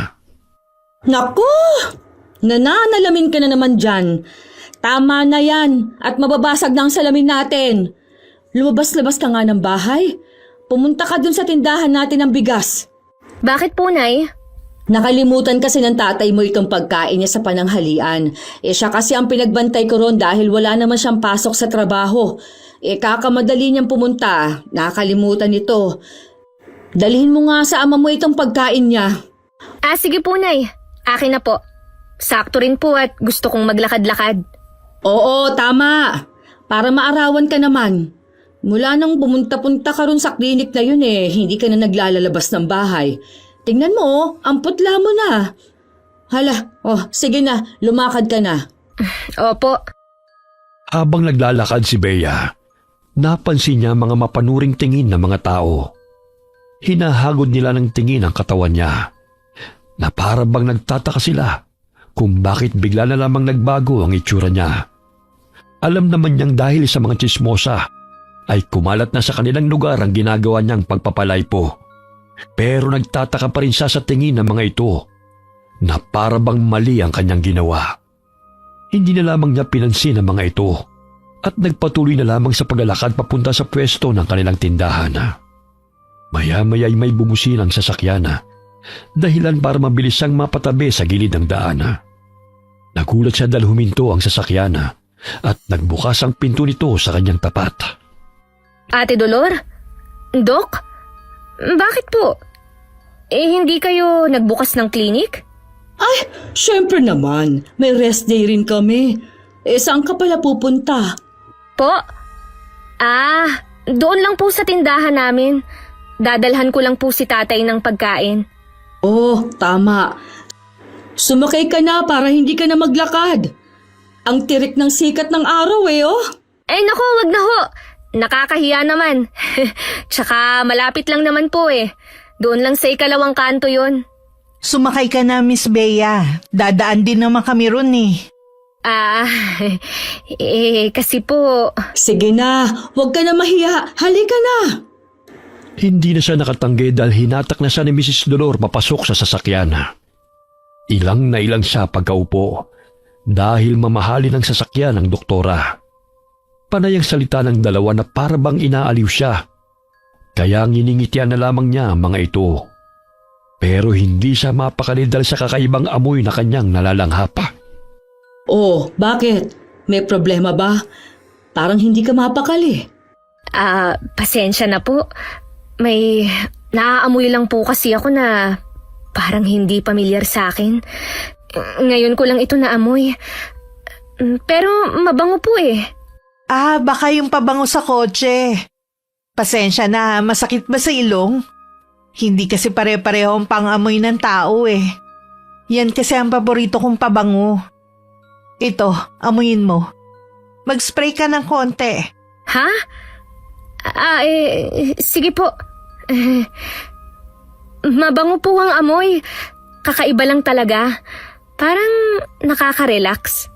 Naku! Nananalamin ka na naman dyan. Tama na yan at mababasag na ang salamin natin. Lumabas-labas ka nga ng bahay. Pumunta ka dun sa tindahan natin ng bigas. Bakit po, Nay? Nakalimutan kasi ng tatay mo itong pagkain niya sa pananghalian. Siya kasi ang pinagbantay ko ron dahil wala naman siyang pasok sa trabaho. Kakamadali niyang pumunta. Nakalimutan ito. Dalhin mo nga sa ama mo itong pagkain niya. Sige po, Nay. Akin na po. Sakto rin po at gusto kong maglakad-lakad. Oo, tama. Para maarawan ka naman. Mula nang pumunta-punta ka ron sa klinik na yun hindi ka na naglalalabas ng bahay. Tingnan mo, ang putla mo na. Hala, sige na, lumakad ka na. Opo. Habang naglalakad si Bea, napansin niya mga mapanuring tingin ng mga tao. Hinahagod nila ng tingin ang katawan niya, na para bang nagtataka sila kung bakit bigla na lamang nagbago ang itsura niya. Alam naman niyang dahil sa mga tsismosa ay kumalat na sa kanilang lugar ang ginagawa niyang pagpapalaypo. Pero nagtataka pa rin siya sa tingin ng mga ito na para bang mali ang kanyang ginawa. Hindi na lamang niya pinansin ang mga ito at nagpatuloy na lamang sa paglalakad papunta sa pwesto ng kanilang tindahan. Maya-maya ay may bumusin ang sasakyan dahilan para mabilis siyang mapatabi sa gilid ng daan. Nagulat siya dahil huminto ang sasakyan at nagbukas ang pinto nito sa kanyang tapat. Ate Dolor? Dok? Bakit po? Hindi kayo nagbukas ng klinik? Ay, syempre naman. May rest day rin kami. Saan ka pala pupunta? Po? Doon lang po sa tindahan namin. Dadalhan ko lang po si tatay ng pagkain. Oh, tama. Sumakay ka na para hindi ka na maglakad. Ang tirik ng sikat ng araw oh. Naku, wag na ho. Nakakahiya naman. Tsaka malapit lang naman po Doon lang sa ikalawang kanto yon. Sumakay ka na, Miss Bea. Dadaan din naman kami ron Kasi po... Sige na, huwag ka na mahiya. Halika na. Hindi na siya nakatanggi dahil hinatak na siya ni Mrs. Dolor papasok sa sasakyan. Ilang na ilang siya pagkaupo dahil mamahalin ang sasakyan ng doktora. Panay ang salita ng dalawa na para bang inaaliw siya. Kaya nginingitian na lamang niya ang mga ito. Pero hindi siya mapakali dahil sa kakaibang amoy na kanyang nalalanghap. Oh, bakit? May problema ba? Parang hindi ka mapakali. Pasensya na po. May naaamoy lang po kasi ako na parang hindi pamilyar sa akin. Ngayon ko lang ito naamoy. Pero mabango po Baka yung pabango sa kotse. Pasensya na, masakit ba sa ilong? Hindi kasi pare-pareho ang pang-amoy ng tao Yan kasi ang paborito kong pabango. Ito, amuyin mo. Mag-spray ka ng konti. Ha? Sige po. Mabango po ang amoy. Kakaiba lang talaga. Parang nakaka-relax.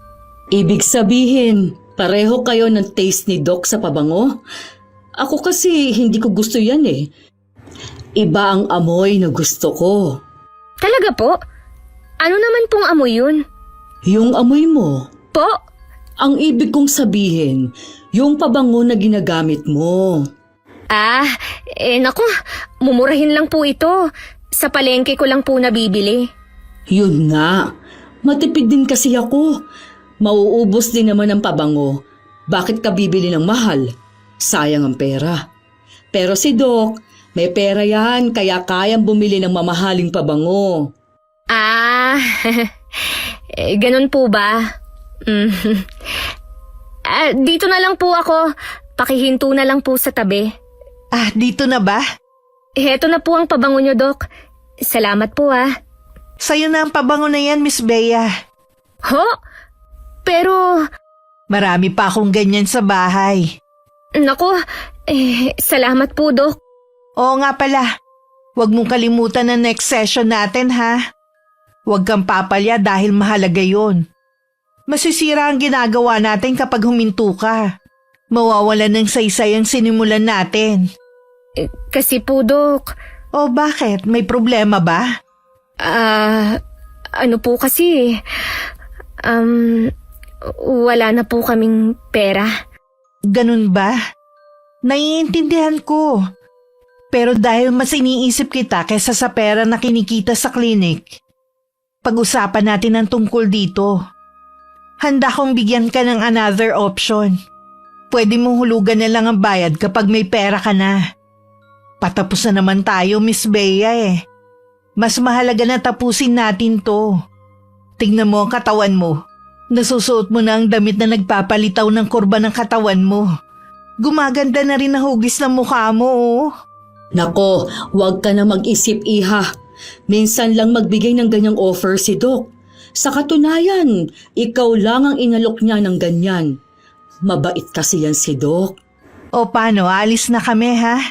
Ibig sabihin, pareho kayo ng taste ni Doc sa pabango? Ako kasi hindi ko gusto yan Iba ang amoy na gusto ko. Talaga po? Ano naman pong amoy yun? Yung amoy mo. Po? Ang ibig kong sabihin, yung pabango na ginagamit mo. Naku, mumurahin lang po ito. Sa palengke ko lang po nabibili. Yun nga, matipid din kasi ako. Mauubos din naman ang pabango. Bakit ka bibili ng mahal? Sayang ang pera. Pero si Doc, may pera yan kaya kayang bumili ng mamahaling pabango. Ganun po ba? Dito na lang po ako. Pakihinto na lang po sa tabi. Dito na ba? Heto na po ang pabango nyo, Doc. Salamat po Sa'yo na ang pabango na yan, Miss Bea. Ho? Pero... Marami pa akong ganyan sa bahay. Naku, salamat po, Doc. Oo nga pala. Huwag mong kalimutan na next session natin, ha? Huwag kang papalya dahil mahalaga yon. Masisira ang ginagawa natin kapag huminto ka. Mawawalan ng saysay ang sinimulan natin. Kasi po, Doc... O bakit? May problema ba? Ano po kasi... wala na po kaming pera. Ganun ba? Naiintindihan ko. Pero dahil mas iniisip kita kaysa sa pera na kinikita sa klinik, pag-usapan natin ang tungkol dito. Handa kong bigyan ka ng another option. Pwede mong hulugan na lang ang bayad kapag may pera ka na. Patapos na naman tayo, Miss Bea Mas mahalaga na tapusin natin to. Tingnan mo ang katawan mo. Nasusuot mo na ang damit na nagpapalitaw ng kurba ng katawan mo. Gumaganda na rin ang hugis ng mukha mo Nako, huwag ka na mag-isip, iha. Minsan lang magbigay ng ganyang offer si Doc. Sa katunayan, ikaw lang ang inalok niya ng ganyan. Mabait kasi yan si Doc. O paano, alis na kami ha?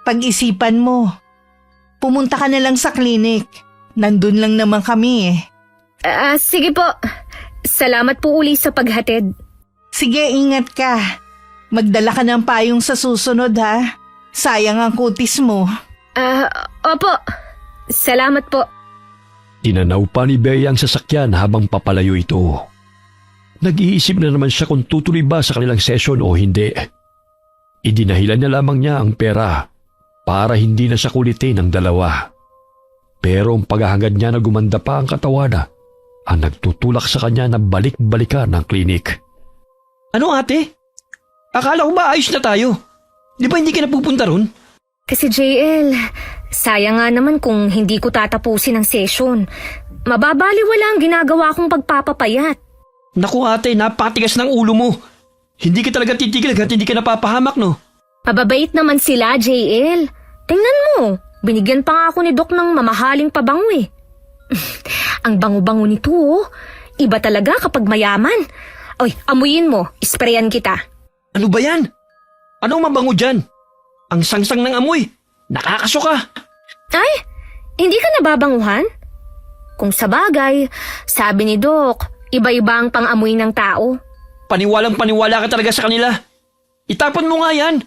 Pag-isipan mo. Pumunta ka na lang sa klinik. Nandun lang naman kami Sige po. Salamat po uli sa paghatid. Sige, ingat ka. Magdala ka ng payong sa susunod ha. Sayang ang kutis mo. Opo. Salamat po. Tinanaw pa ni Bea ang sasakyan habang papalayo ito. Nag-iisip na naman siya kung tutuloy ba sa kanilang session o hindi. Idinahilan na lamang niya ang pera para hindi na siya kulitin ng dalawa. Pero ang paghahangad niya na gumanda pa ang katawan ang nagtutulak sa kanya na balik-balikan ng klinik. Ano ate? Akala ko ba ayos na tayo? Di ba hindi ka napupunta ron? Kasi JL, sayang nga naman kung hindi ko tatapusin ang session. Mababaliwala ang ginagawa kong pagpapapayat. Naku ate, napatigas ng ulo mo. Hindi ka talaga titigil hanggat hindi ka napapahamak, no? Mababait naman sila, JL. Tingnan mo, binigyan pa nga ako ni Doc ng mamahaling pabango eh. Ang bango-bango nito oh. Iba talaga kapag mayaman. Oy, amuyin mo, isprayan kita. Ano ba yan? Anong mabango dyan? Ang sangsang ng amoy. Nakakasuka. Ay, hindi ka nababanguhan? Kung sa bagay, sabi ni Doc, iba-iba ang pang-amoy ng tao. Paniwalang paniwala ka talaga sa kanila. Itapon mo nga yan.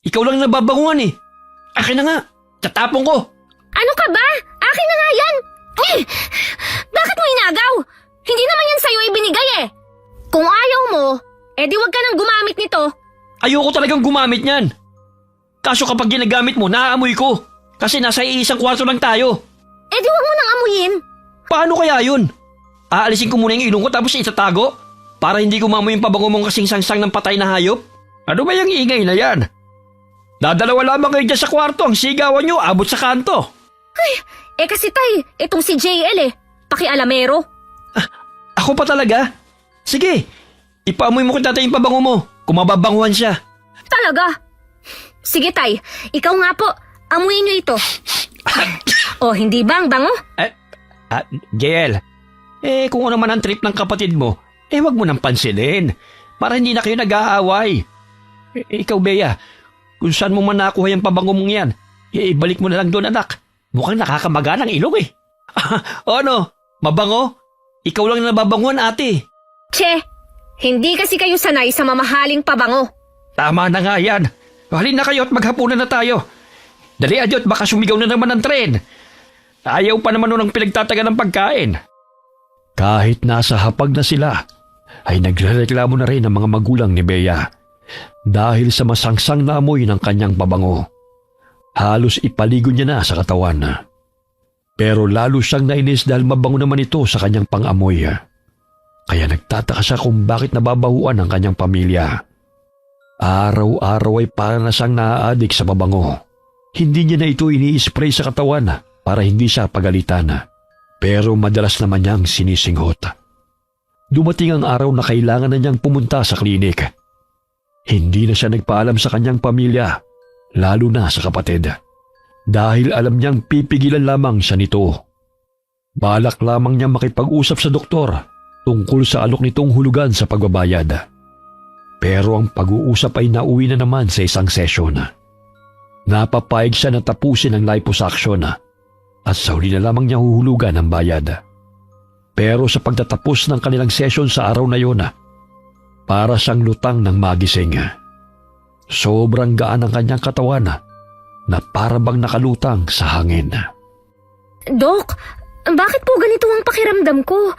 Ikaw lang nababanguhan eh. Akin na nga. Tatapon ko. Ano ka ba? Akin na nga yan! Bakit mo inagaw? Hindi naman yan sa'yo ibinigay eh. Kung ayaw mo, edi wag ka nang gumamit nito. Ayoko talagang gumamit niyan. Kaso kapag ginagamit mo, naaamoy ko. Kasi nasa iisang kwarto lang tayo. Edi wag mo nang amuyin. Paano kaya yun? Aalisin ko muna yung ilong ko tapos itatago? Para hindi ko mamoy yung pabango mong kasing sangsang ng patay na hayop? Ano ba yung ingay na yan? Dadalawa lamang kayo dyan sa kwarto. Ang sigawan nyo, abot sa kanto. Kasi tay, itong si JL pakialamero. Ako pa talaga? Sige, ipaamoy mo kung tatay yung pabango mo. Kung mababanguhan siya. Talaga? Sige tay, ikaw nga po, amuyin niyo ito. Oh, hindi ba ang bango? JL, kung ano man ang trip ng kapatid mo, wag mo nang pansinin. Para hindi na kayo nag-aaway. Ikaw, Bea, kung saan mo man nakuha yung pabango mong yan, ibalik mo na lang doon, anak. Mukhang nakakamaga ng ilong eh. O ano, mabango? Ikaw lang nababanguhan, ate. Che, hindi kasi kayo sanay sa mamahaling pabango. Tama na nga yan. Halin na kayo at maghapunan na tayo. Dali adyot, baka sumigaw na naman ang tren. Ayaw pa naman nun ang pinagtataga ng pagkain. Kahit nasa hapag na sila, ay nagrereklamo na rin ang mga magulang ni Bea dahil sa masangsang na amoy ng kanyang pabango. Halos ipaligo niya na sa katawan. Pero lalo siyang nainis dahil mabango naman ito sa kanyang pang-amoy. Kaya nagtataka siya kung bakit nababahuan ang kanyang pamilya. Araw-araw ay para na siyang naaadik sa pabango. Hindi niya na ito ini-spray sa katawan para hindi siya pagalitan. Pero madalas naman niyang sinisinghot. Dumating ang araw na kailangan na niyang pumunta sa klinik. Hindi na siya nagpaalam sa kanyang pamilya, lalo na sa kapatid. Dahil alam niyang pipigilan lamang siya nito. Balak lamang niya makipag-usap sa doktor tungkol sa alok nitong hulugan sa pagbabayad. Pero ang pag-uusap ay nauwi na naman sa isang session. Napapayag siya na tapusin ang liposuction at sa huli na lamang niya huhulugan ang bayad. Pero sa pagtatapos ng kanilang session sa araw na yun, para siyang lutang ng magising. Sobrang gaan ang kanyang katawan na para bang nakalutang sa hangin. Dok, bakit po ganito ang pakiramdam ko?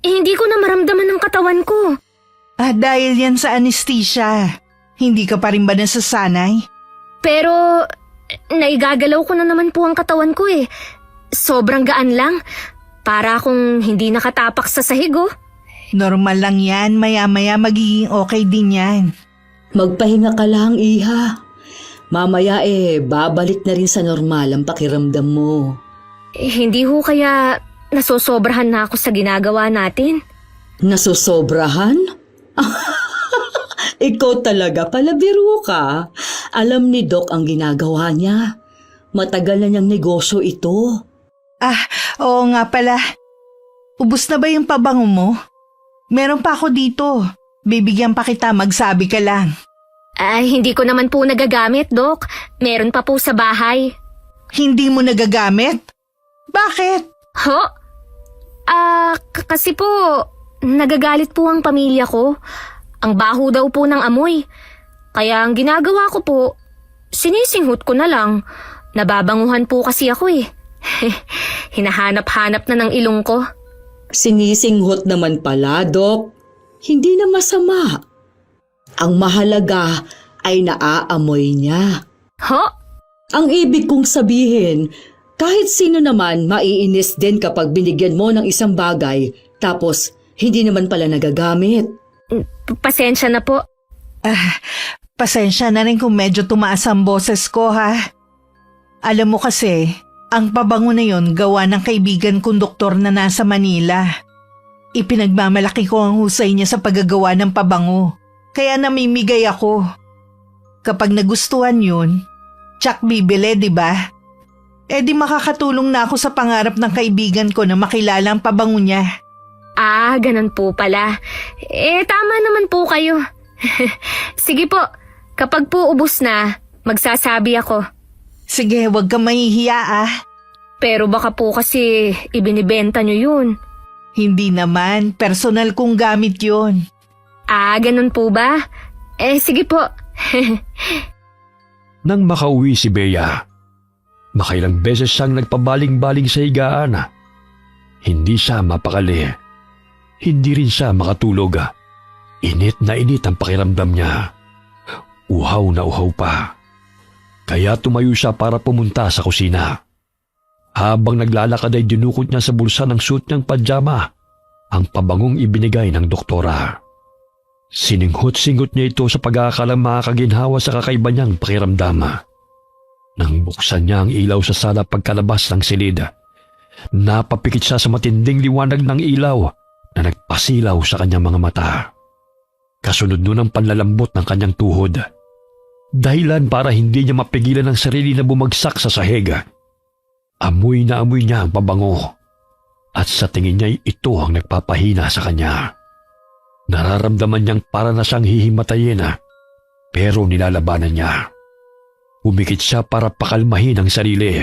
Hindi ko na maramdaman ang katawan ko. Dahil yan sa anesthesia. Hindi ka pa rin ba nasasanay? Pero, naigagalaw ko na naman po ang katawan ko eh. Sobrang gaan lang. Para akong hindi nakatapak sa sahig oh. Normal lang yan. Maya-maya magiging okay din yan. Magpahinga ka lang, Iha. Mamaya babalik na rin sa normal ang pakiramdam mo. Hindi ho kaya nasosobrahan na ako sa ginagawa natin. Nasosobrahan? Ikaw talaga, palabiro ka. Alam ni Doc ang ginagawa niya. Matagal na niyang negosyo ito. Oo nga pala. Ubus na ba yung pabango mo? Meron pa ako dito. Bibigyan pa kita, magsabi ka lang. Ay, hindi ko naman po nagagamit, Doc. Meron pa po sa bahay. Hindi mo nagagamit? Bakit? Ho? Kasi po, nagagalit po ang pamilya ko. Ang baho daw po ng amoy. Kaya ang ginagawa ko po, sinisinghot ko na lang. Nababanguhan po kasi ako eh. Hinahanap-hanap na ng ilong ko. Sinisinghot naman pala, Doc. Hindi na masama. Ang mahalaga ay naaamoy niya. Ho? Ang ibig kong sabihin Kahit sino naman maiinis din kapag binigyan mo ng isang bagay tapos hindi naman pala nagagamit. Pasensya na po. Pasensya na rin kung medyo tumaas ang boses ko ha. Alam mo kasi, ang pabango na yon gawa ng kaibigan kong doktor na nasa Manila. Ipinagmamalaki ko ang husay niya sa paggagawa ng pabango. Kaya namimigay ako. Kapag nagustuhan yun, tsak bibili, di ba? Eh di makakatulong na ako sa pangarap ng kaibigan ko na makilala ang pabango niya. Ah, ganun po pala. Tama naman po kayo. Sige po, kapag po ubos na, magsasabi ako. Sige, huwag kang mahihiya ah. Pero baka po kasi ibinibenta nyo yun. Hindi naman, personal kong gamit yun. Ah, ganun po ba? Sige po. Nang makauwi si Bea, makailang beses siyang nagpabaling-baling sa higaan. Hindi siya mapakali. Hindi rin siya makatulog. Init na init ang pakiramdam niya. Uhaw na uhaw pa. Kaya tumayo siya para pumunta sa kusina. Habang naglalakad ay dinukot niya sa bulsa ng suit niyang pajama ang pabangong ibinigay ng doktora. Sininghot-singot niya ito sa pag-aakalang makakaginhawa sa kakaiba niyang pakiramdam. Nang buksan niya ang ilaw sa sala pagkalabas ng silid, napapikit siya sa matinding liwanag ng ilaw na nagpasilaw sa kanyang mga mata. Kasunod nun ang panlalambot ng kanyang tuhod. Dahilan para hindi niya mapigilan ang sarili na bumagsak sa sahig. Amoy na amoy niya ang pabango. At sa tingin niya ito ang nagpapahina sa kanya. Nararamdaman niyang para na siyang hihimatayin pero nilalabanan niya. Umikit siya para pakalmahin ang sarili.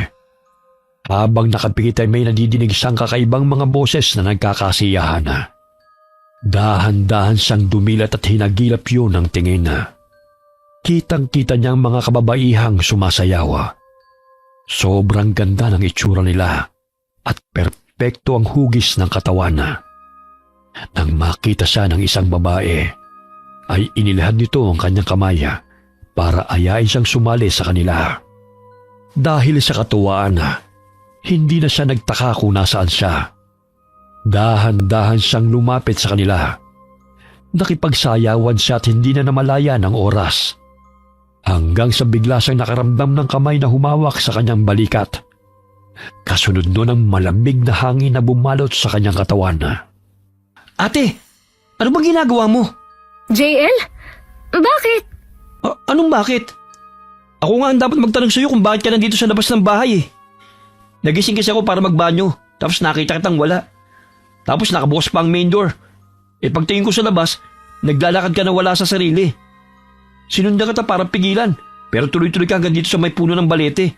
Habang nakapikit ay may nadidinig siyang kakaibang mga boses na nagkakasiyahan. Dahan-dahan siyang dumilat at hinagilap yun ng tingin. Kitang-kita niyang mga kababaihang sumasayaw. Sobrang ganda ng itsura nila at perpekto ang hugis ng katawan. Nang makita siya ng isang babae, ay inilahad nito ang kanyang kamay para ayain siyang sumali sa kanila. Dahil sa katuwaan, hindi na siya nagtaka kung nasaan siya. Dahan-dahan siyang lumapit sa kanila. Nakipagsayawan siya at hindi na namalaya ng oras. Hanggang sa bigla siyang nakaramdam ng kamay na humawak sa kanyang balikat. Kasunod nun ang malamig na hangin na bumalot sa kanyang katawan. Ate, ano bang ginagawa mo? JL? Bakit? Anong bakit? Ako nga ang dapat magtanong sa'yo kung bakit ka nandito sa labas ng bahay eh. Nagising kasi ako para magbanyo, tapos nakita kitang wala. Tapos nakabukas pa ang main door. Pagtingin ko sa labas, naglalakad ka na wala sa sarili. Sinundan kita para pigilan, pero tuloy-tuloy ka hanggang dito sa may puno ng balete.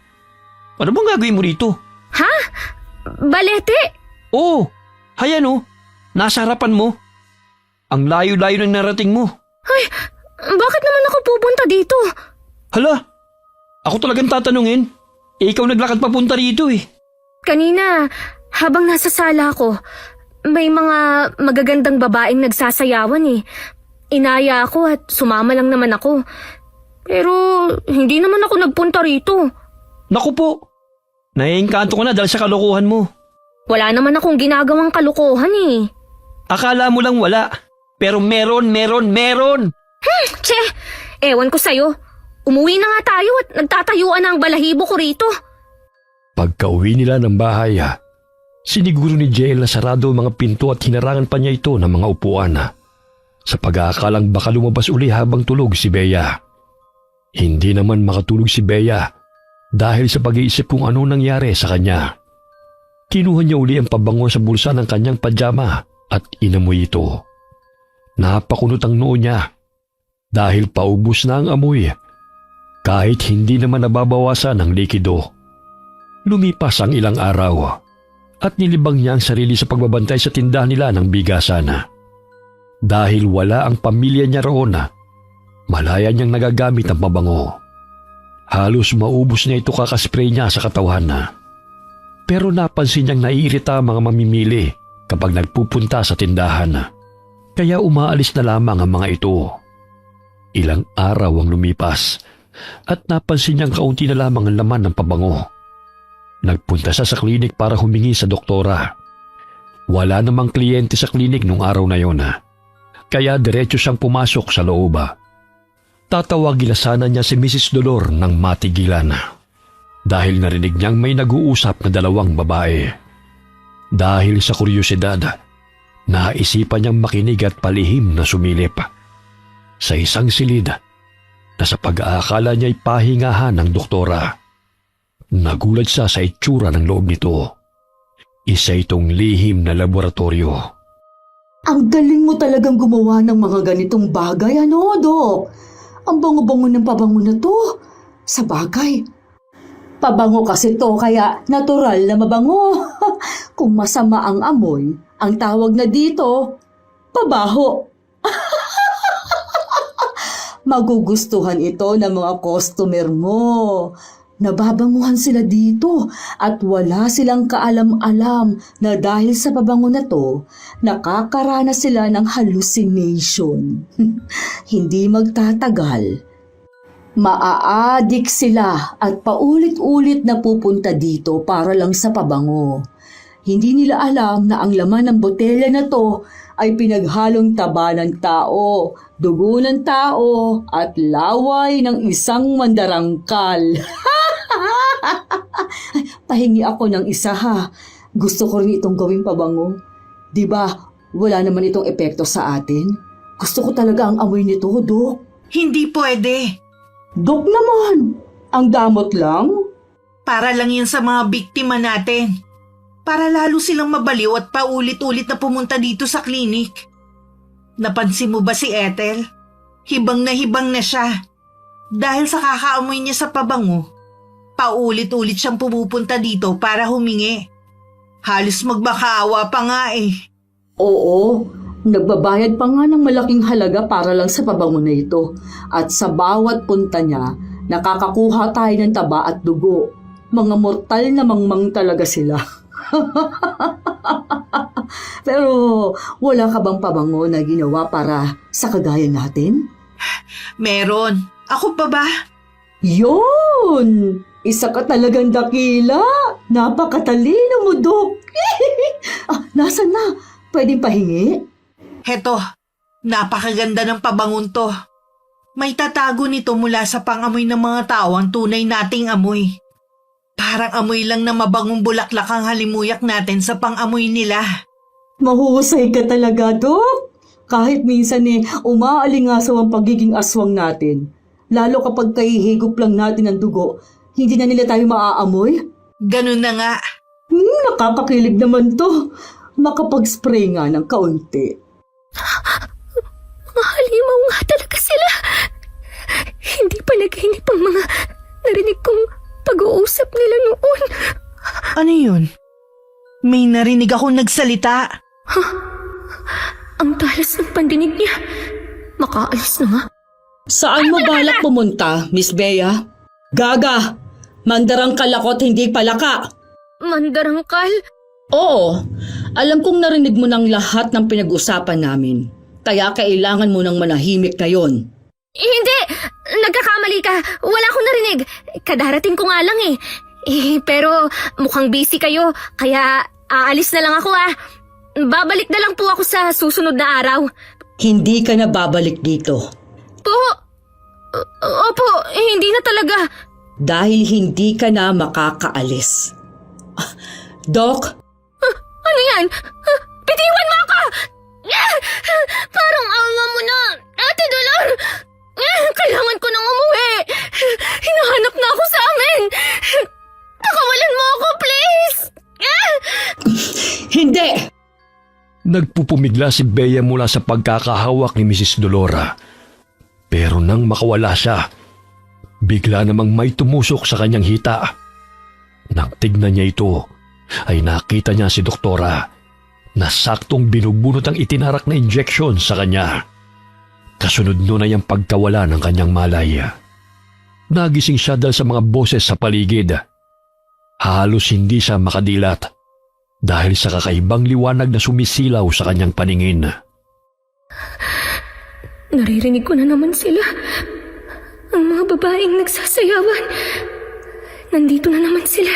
Ano bang gagawin mo rito? Ha? Balete? Oo, hayan oh, nasa harapan mo. Ang layo-layo ng narating mo. Ay, bakit naman ako pupunta dito? Hala, ako talagang tatanungin. Ikaw naglakad papunta rito eh. Kanina, habang nasa sala ko, may mga magagandang babaeng nagsasayawan eh. Inaya ako at sumama lang naman ako. Pero hindi naman ako nagpunta rito. Naku po, naiengkanto ko na dahil sa kalokohan mo. Wala naman akong ginagawang kalokohan eh. Akala mo lang wala, pero meron. Tse, ewan ko sa'yo. Umuwi na nga tayo at nagtatayuan na ang balahibo ko rito. Pagka-uwi nila ng bahay, siniguro ni JL na sarado ang mga pinto at hinarangan pa niya ito ng mga upuan. Sa pag-aakalang baka lumabas uli habang tulog si Bea. Hindi naman makatulog si Bea dahil sa pag-iisip kung ano nangyari sa kanya. Kinuha niya uli ang pabango sa bulsa ng kanyang pajama at inamoy ito. Napakunot ang noo niya dahil paubos na ang amoy kahit hindi naman nababawasan ng likido. Lumipas ang ilang araw at nilibang niya ang sarili sa pagbabantay sa tindahan nila ng bigasan. Dahil wala ang pamilya niya roon, malaya niyang nagagamit ang pabango. Halos maubos niya ito kakaspray niya sa katawan. Pero napansin niyang naiirita ang mga mamimili kapag nagpupunta sa tindahan. Kaya umaalis na lamang ang mga ito. Ilang araw ang lumipas at napansin niyang kaunti na lamang ang laman ng pabango. Nagpunta siya sa klinik para humingi sa doktora. Wala namang kliyente sa klinik nung araw na yon, kaya diretso siyang pumasok sa loob. Tatawagin na sana niya si Mrs. Dolor nang matigilan dahil narinig niyang may nag-uusap na dalawang babae. Dahil sa kuryosidad, naisipan niyang makinig at palihim na sumilip. Sa isang silid na sa pag-aakala niya'y pahingahan ng doktora, nagulat siya sa itsura ng loob nito. Isa itong lihim na laboratorio. Ang galing mo talagang gumawa ng mga ganitong bagay, ano, Dok? Ang bango-bango ng pabango na to. Sa bagay. Pabango kasi to, kaya natural na mabango. Kung masama ang amoy, ang tawag na dito, pabaho. Magugustuhan ito ng mga customer mo. Nababanguhan sila dito at wala silang kaalam-alam na dahil sa pabango na to, nakakaranas sila ng hallucination. Hindi magtatagal. Maa-addict sila at paulit-ulit na pupunta dito para lang sa pabango. Hindi nila alam na ang laman ng botelya na to ay pinaghalong taba ng tao, dugo ng tao at laway ng isang mandarangkal. Pahingi ako ng isa ha. Gusto ko rin itong gawing pabango. Di ba, wala naman itong epekto sa atin? Gusto ko talaga ang amoy nito, Dok. Hindi pwede. Dok naman, ang damot lang. Para lang yan sa mga biktima natin. Para lalo silang mabaliw at paulit-ulit na pumunta dito sa klinik. Napansin mo ba si Ethel? Hibang na siya. Dahil sa kakaamoy niya sa pabango, paulit-ulit siyang pumupunta dito para humingi. Halos magmakaawa pa nga eh. Oo, nagbabayad pa nga ng malaking halaga para lang sa pabango na ito. At sa bawat punta niya, nakakakuha tayo ng taba at dugo. Mga mortal na mangmang talaga sila. Pero wala ka bang pabango na ginawa para sa kagaya natin? Meron. Ako pa ba? Yun! Isa ka talagang dakila. Napakatalino mo, Dok. Nasaan na? Pwedeng pahingi? Heto, napakaganda ng pabangon to. May tatago nito mula sa pangamoy ng mga tao ang tunay nating amoy. Parang amoy lang na mabangong bulaklak ang halimuyak natin sa pangamoy nila. Mahusay ka talaga, Dok. Kahit minsan umaalingasaw ang pagiging aswang natin. Lalo kapag kahihigop lang natin ang dugo, hindi na nila tayo maaamoy. Ganun na nga. Nakakakilig naman to. Makapag-spray nga ng kaunti. Mga halimaw nga talaga sila. Hindi pa naginip ang mga narinig kong pag-uusap nila noon. Ano yun? May narinig akong nagsalita. Ang talas ng pandinig niya. Makaalis na nga. Saan mo balak pumunta, Miss Bea? Gaga! Mandarangkal ako't hindi palaka. Mandarangkal? Oo, alam kong narinig mo ng lahat ng pinag-usapan namin. Kaya kailangan mo ng manahimik ngayon. Hindi! Nagkakamali ka. Wala akong narinig. Kadarating ko nga lang eh. Pero mukhang busy kayo. Kaya aalis na lang ako ah. Babalik na lang po ako sa susunod na araw. Hindi ka na babalik dito. Opo, hindi na talaga. Dahil hindi ka na makakaalis. Doc? Ano yan? Bitiwan mo ako! Parang awa mo na, Ate Dolor! Kailangan ko nang umuwi! Hinahanap na ako sa amin! Pakawalan mo ako, please! Hindi! Nagpupumigla si Bea mula sa pagkakahawak ni Mrs. Dolora. Pero nang makawala siya, bigla namang may tumusok sa kanyang hita. Nang tignan niya ito, ay nakita niya si Doktora na saktong binubunot ang itinarak na injection sa kanya. Kasunod nun ay ang pagkawala ng kanyang malay. Nagising siya dahil sa mga boses sa paligid. Halos hindi siya makadilat dahil sa kakaibang liwanag na sumisilaw sa kanyang paningin. Naririnig ko na naman sila. Ang mga babaeng nagsasayawan. Nandito na naman sila.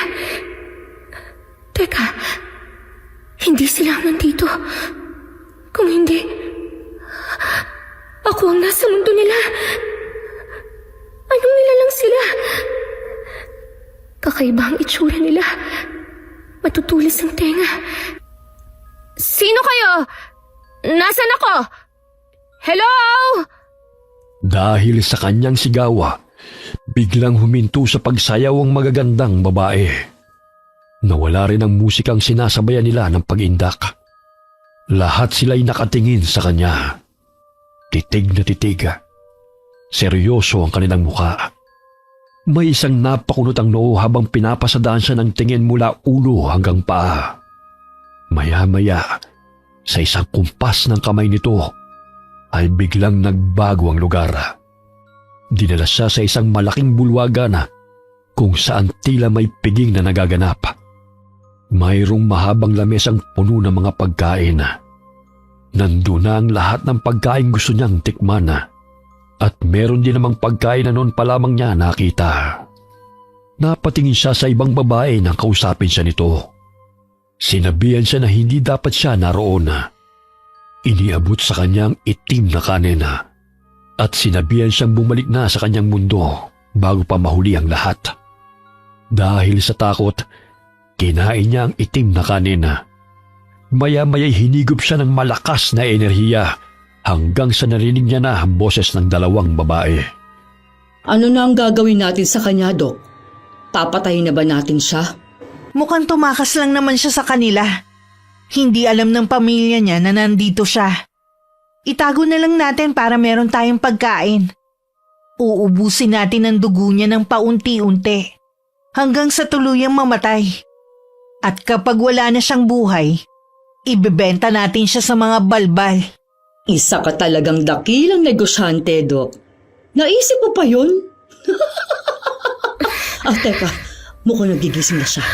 Teka, hindi sila nandito. Kung hindi, ako ang nasa mundo nila. Anong nilalang sila? Kakaiba ang itsura nila. Matutulis ang tenga. Sino kayo? Nasaan ako? Hello? Dahil sa kanyang sigawa, biglang huminto sa pagsayaw ang magagandang babae. Nawala rin ang musikang sinasabayan nila ng pag-indak. Lahat sila'y nakatingin sa kanya. Titig na titig. Seryoso ang kanilang mukha. May isang napakunot ang noo habang pinapasadaan siya ng tingin mula ulo hanggang paa. Maya-maya, sa isang kumpas ng kamay nito, ay biglang nagbago ang lugar. Dinala siya sa isang malaking bulwagan kung saan tila may piging na nagaganap. Mayroong mahabang lamesang puno ng mga pagkain. Nandun na ang lahat ng pagkain gusto niyang tikman. At meron din namang pagkain na noon pa lamang niya nakita. Napatingin siya sa ibang babae nang kausapin siya nito. Sinabihan siya na hindi dapat siya naroon. Iniabot sa kanyang itim na kanin at sinabihan siyang bumalik na sa kanyang mundo bago pa mahuli ang lahat. Dahil sa takot, kinain niya ang itim na kanin. Maya-maya'y hinigop siya ng malakas na enerhiya hanggang sa narinig niya na ang boses ng dalawang babae. Ano na ang gagawin natin sa kanya, Dok? Papatayin na ba natin siya? Mukhang tumakas lang naman siya sa kanila. Hindi alam ng pamilya niya na nandito siya. Itago na lang natin para meron tayong pagkain. Uubusin natin ang dugo niya ng paunti-unti hanggang sa tuluyang mamatay. At kapag wala na siyang buhay, ibebenta natin siya sa mga balbal. Isa ka talagang dakilang negosyante, Dok. Naisip mo pa yun? Teka, mukhang nagigising na siya.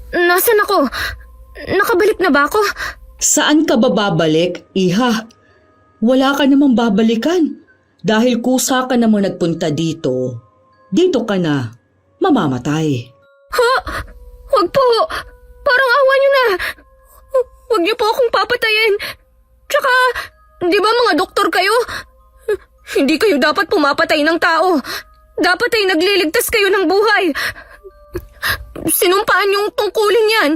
Nasaan ako? Nakabalik na ba ako? Saan ka ba babalik, Iha? Wala ka namang babalikan. Dahil kusa ka namang nagpunta dito, dito ka na mamamatay. Ha? Huwag po! Parang awa niyo na! Huwag niyo po akong papatayin! Tsaka, di ba mga doktor kayo? Hindi kayo dapat pumapatay ng tao. Dapat ay nagliligtas kayo ng buhay. Sinumpaan yung tungkulin yan.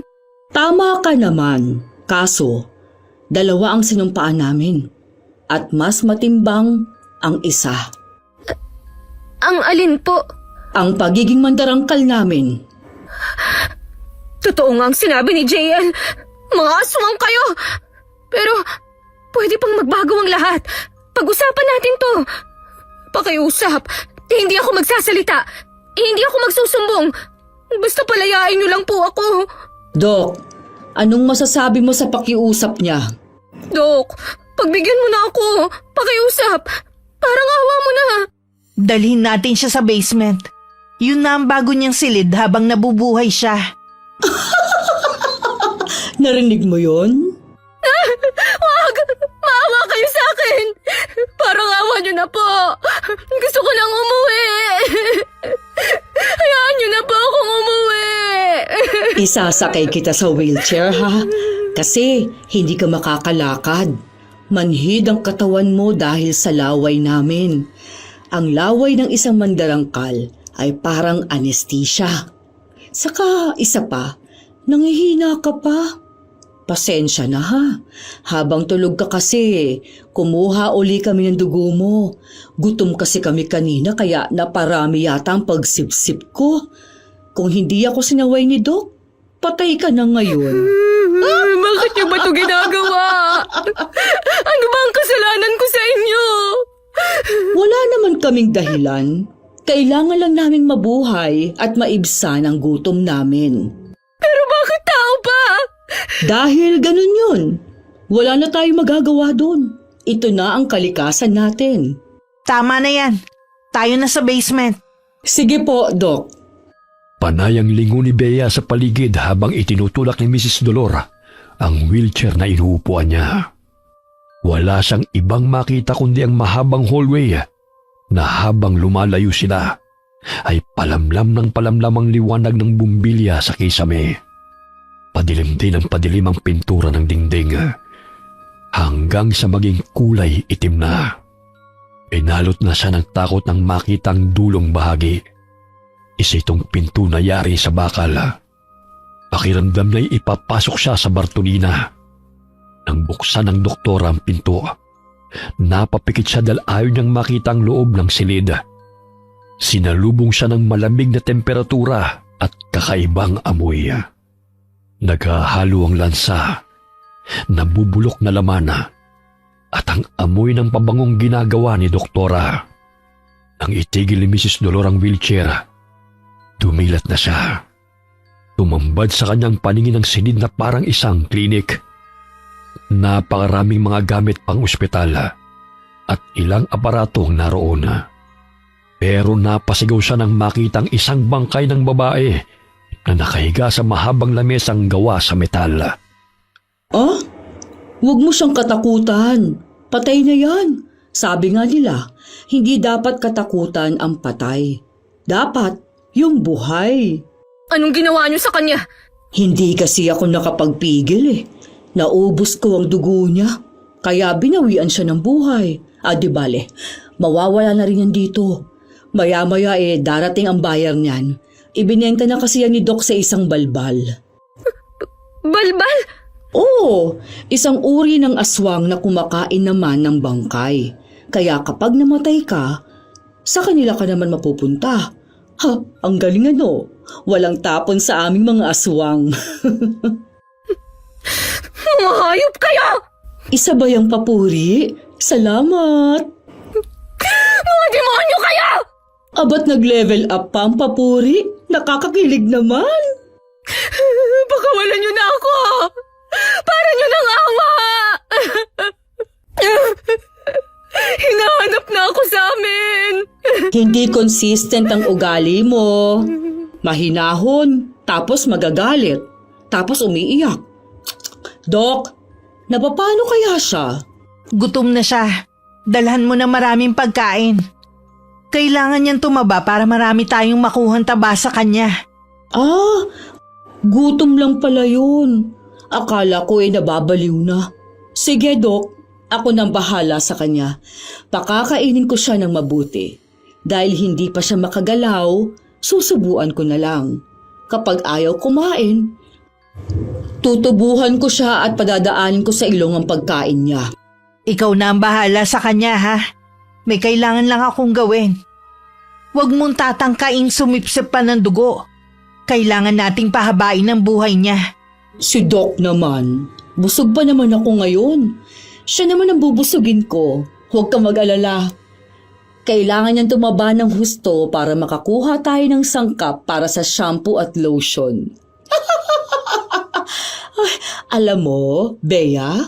Tama ka naman. Kaso, dalawa ang sinumpaan namin. At mas matimbang ang isa. Ang alin po? Ang pagiging mandarangkal namin. Totoo nga ang sinabi ni JL. Mga aswang kayo. Pero, pwede pang magbago ang lahat. Pag-usapan natin to. Pakiusap. Hindi ako magsasalita. Hindi ako magsusumbong. Basta palayain niyo lang po ako. Dok, anong masasabi mo sa pakiusap niya? Dok, pagbigyan mo na ako. Pakiusap. Parang awa mo na. Dalhin natin siya sa basement. Yun na ang bago niyang silid habang nabubuhay siya. Narinig mo yon? Wag! Maawa kayo sa akin! Parang awa niyo na po! Gusto ko nang umuwi! Hayaan niyo na po akong umuwi! Isasakay kita sa wheelchair, ha? Kasi hindi ka makakalakad. Manhid ang katawan mo dahil sa laway namin. Ang laway ng isang mandarangkal ay parang anesthesia. Saka isa pa, nangihina ka pa. Pasensya na ha. Habang tulog ka kasi, kumuha uli kami ng dugo mo. Gutom kasi kami kanina kaya naparami yata ang pagsipsip ko. Kung hindi ako sinaway ni Doc, patay ka na ngayon. Bakit niyo ba ito ginagawa? Ano ba ang kasalanan ko sa inyo? Wala naman kaming dahilan. Kailangan lang naming mabuhay at maibsan ang gutom namin. Pero bakit tao pa? Dahil ganun yun. Wala na tayong magagawa doon. Ito na ang kalikasan natin. Tama na yan. Tayo na sa basement. Sige po, Doc. Panay ang lingon ni Bea sa paligid habang itinutulak ni Mrs. Dolora ang wheelchair na inuupuan niya. Wala siyang ibang makita kundi ang mahabang hallway na habang lumalayo sila ay palamlam ng palamlam ang liwanag ng bumbilya sa kisame. Padilim din ang padilim ang pintura ng dingding hanggang sa maging kulay itim na. Inalot na siya ng takot nang makitang dulong bahagi. Isa itong pinto na yari sa bakal. Pakiramdam niya'y ipapasok siya sa Bartolina. Nang buksan ng doktora ang pinto, napapikit siya dahil ayaw niyang makita ang loob ng silid. Sinalubong siya ng malamig na temperatura at kakaibang amoy. Naghahalo ang lansa, nabubulok na laman at ang amoy ng pabangong ginagawa ni doktora. Nang itigil ni Mrs. Dolor ang wheelchair, dumilat na siya. Tumambad sa kanyang paningin ang silid na parang isang klinik. Napakaraming mga gamit pang ospital at ilang aparatong naroon. Pero napasigaw siya nang makitang isang bangkay ng babae na nakahiga sa mahabang lamesang gawa sa metal. Ah? Huwag mo siyang katakutan. Patay na yan. Sabi nga nila, hindi dapat katakutan ang patay. Dapat yung buhay. Anong ginawa niyo sa kanya? Hindi kasi ako nakapagpigil eh. Naubos ko ang dugo niya. Kaya binawian siya ng buhay. Di bale, mawawala na rin yan dito. Maya-maya darating ang bayar niyan. Ibinenta na kasi yan ni Doc sa isang balbal. Balbal? Oo, isang uri ng aswang na kumakain naman ng bangkay. Kaya kapag namatay ka, sa kanila ka naman mapupunta. Ha, ang galing ano. Walang tapon sa aming mga aswang. Mga hayop kayo! Isa ba yung papuri? Salamat! Mga demonyo kayo! Abat nag-level up pa ang papuri? Nakakakilig naman! Pakawalan niyo na ako! Para niyo ng awa! Hinahanap na ako sa amin! Hindi consistent ang ugali mo. Mahinahon, tapos magagalit, tapos umiiyak. Dok, napapano kaya siya? Gutom na siya. Dalhan mo na maraming pagkain. Kailangan niyang tumaba para marami tayong makuhang taba sa kanya. Ah, gutom lang pala yun. Akala ko nababaliw na. Sige, Dok, ako nang bahala sa kanya. Pakakainin ko siya ng mabuti. Dahil hindi pa siya makagalaw, susubuan ko na lang. Kapag ayaw kumain, tutubuhan ko siya at padadaanin ko sa ilong ang pagkain niya. Ikaw na ang bahala sa kanya, ha? May kailangan lang akong gawin. Huwag mong tatangkaing sumipsip pa ng dugo. Kailangan nating pahabain ang buhay niya. Si Doc naman, busog pa naman ako ngayon. Siya naman ang bubusugin ko. Huwag kang mag-alala. Kailangan niyang tumaba ng husto para makakuha tayo ng sangkap para sa shampoo at lotion. Ay, alam mo, Bea,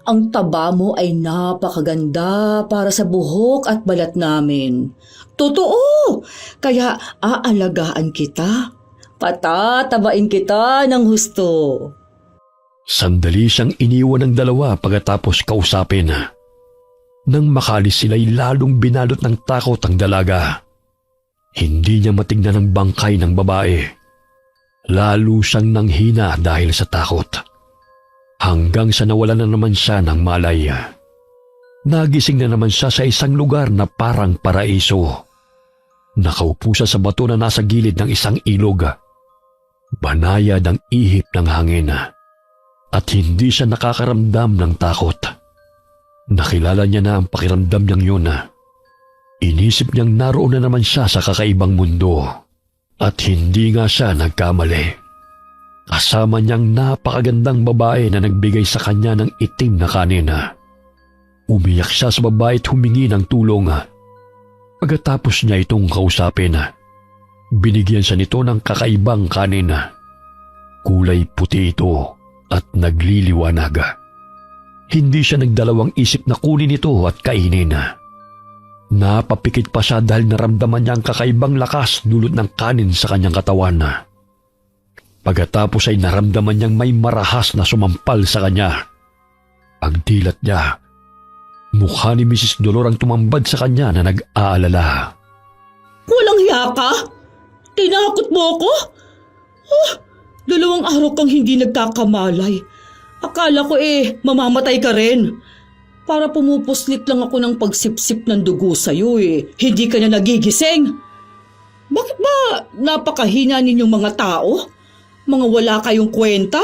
ang taba mo ay napakaganda para sa buhok at balat namin. Totoo! Kaya aalagaan kita. Patatabain kita ng husto. Sandali siyang iniwan ng dalawa pagkatapos kausapin. Nang makalis sila'y lalong binalot ng takot ang dalaga. Hindi niya matignan ang bangkay ng babae. Lalo siyang nanghina dahil sa takot. Hanggang sa nawalan na naman siya ng malay. Nagising na naman siya sa isang lugar na parang paraiso. Nakaupo siya sa bato na nasa gilid ng isang ilog. Banayad ang ihip ng hangin. At hindi siya nakakaramdam ng takot. Nakilala niya na ang pakiramdam niyang yun. Inisip niyang naroon na naman siya sa kakaibang mundo. At hindi nga siya nagkamali. Kasama niyang napakagandang babae na nagbigay sa kanya ng itim na kanin. Umiyak siya sa babae at humingi ng tulong. Pagkatapos niya itong kausapin, binigyan siya nito ng kakaibang kanin. Kulay puti ito at nagliliwanag. Hindi siya nagdalawang isip na kunin ito at kainin. Napapikit pa siya dahil naramdaman niya ang kakaibang lakas dulot ng kanin sa kanyang katawan. Pagkatapos ay naramdaman niyang may marahas na sumampal sa kanya. Pagdilat niya, mukha ni Mrs. Dolor ang tumambad sa kanya na nag-aalala. Walang hiya ka? Tinakot mo ako? 2 araw kang hindi nagkakamalay. Akala ko mamamatay ka rin. Para pumupuslit lang ako ng pagsipsip ng dugo sa'yo Hindi ka na nagigising. Bakit ba napakahina ninyong mga tao? Mga wala kayong kwenta?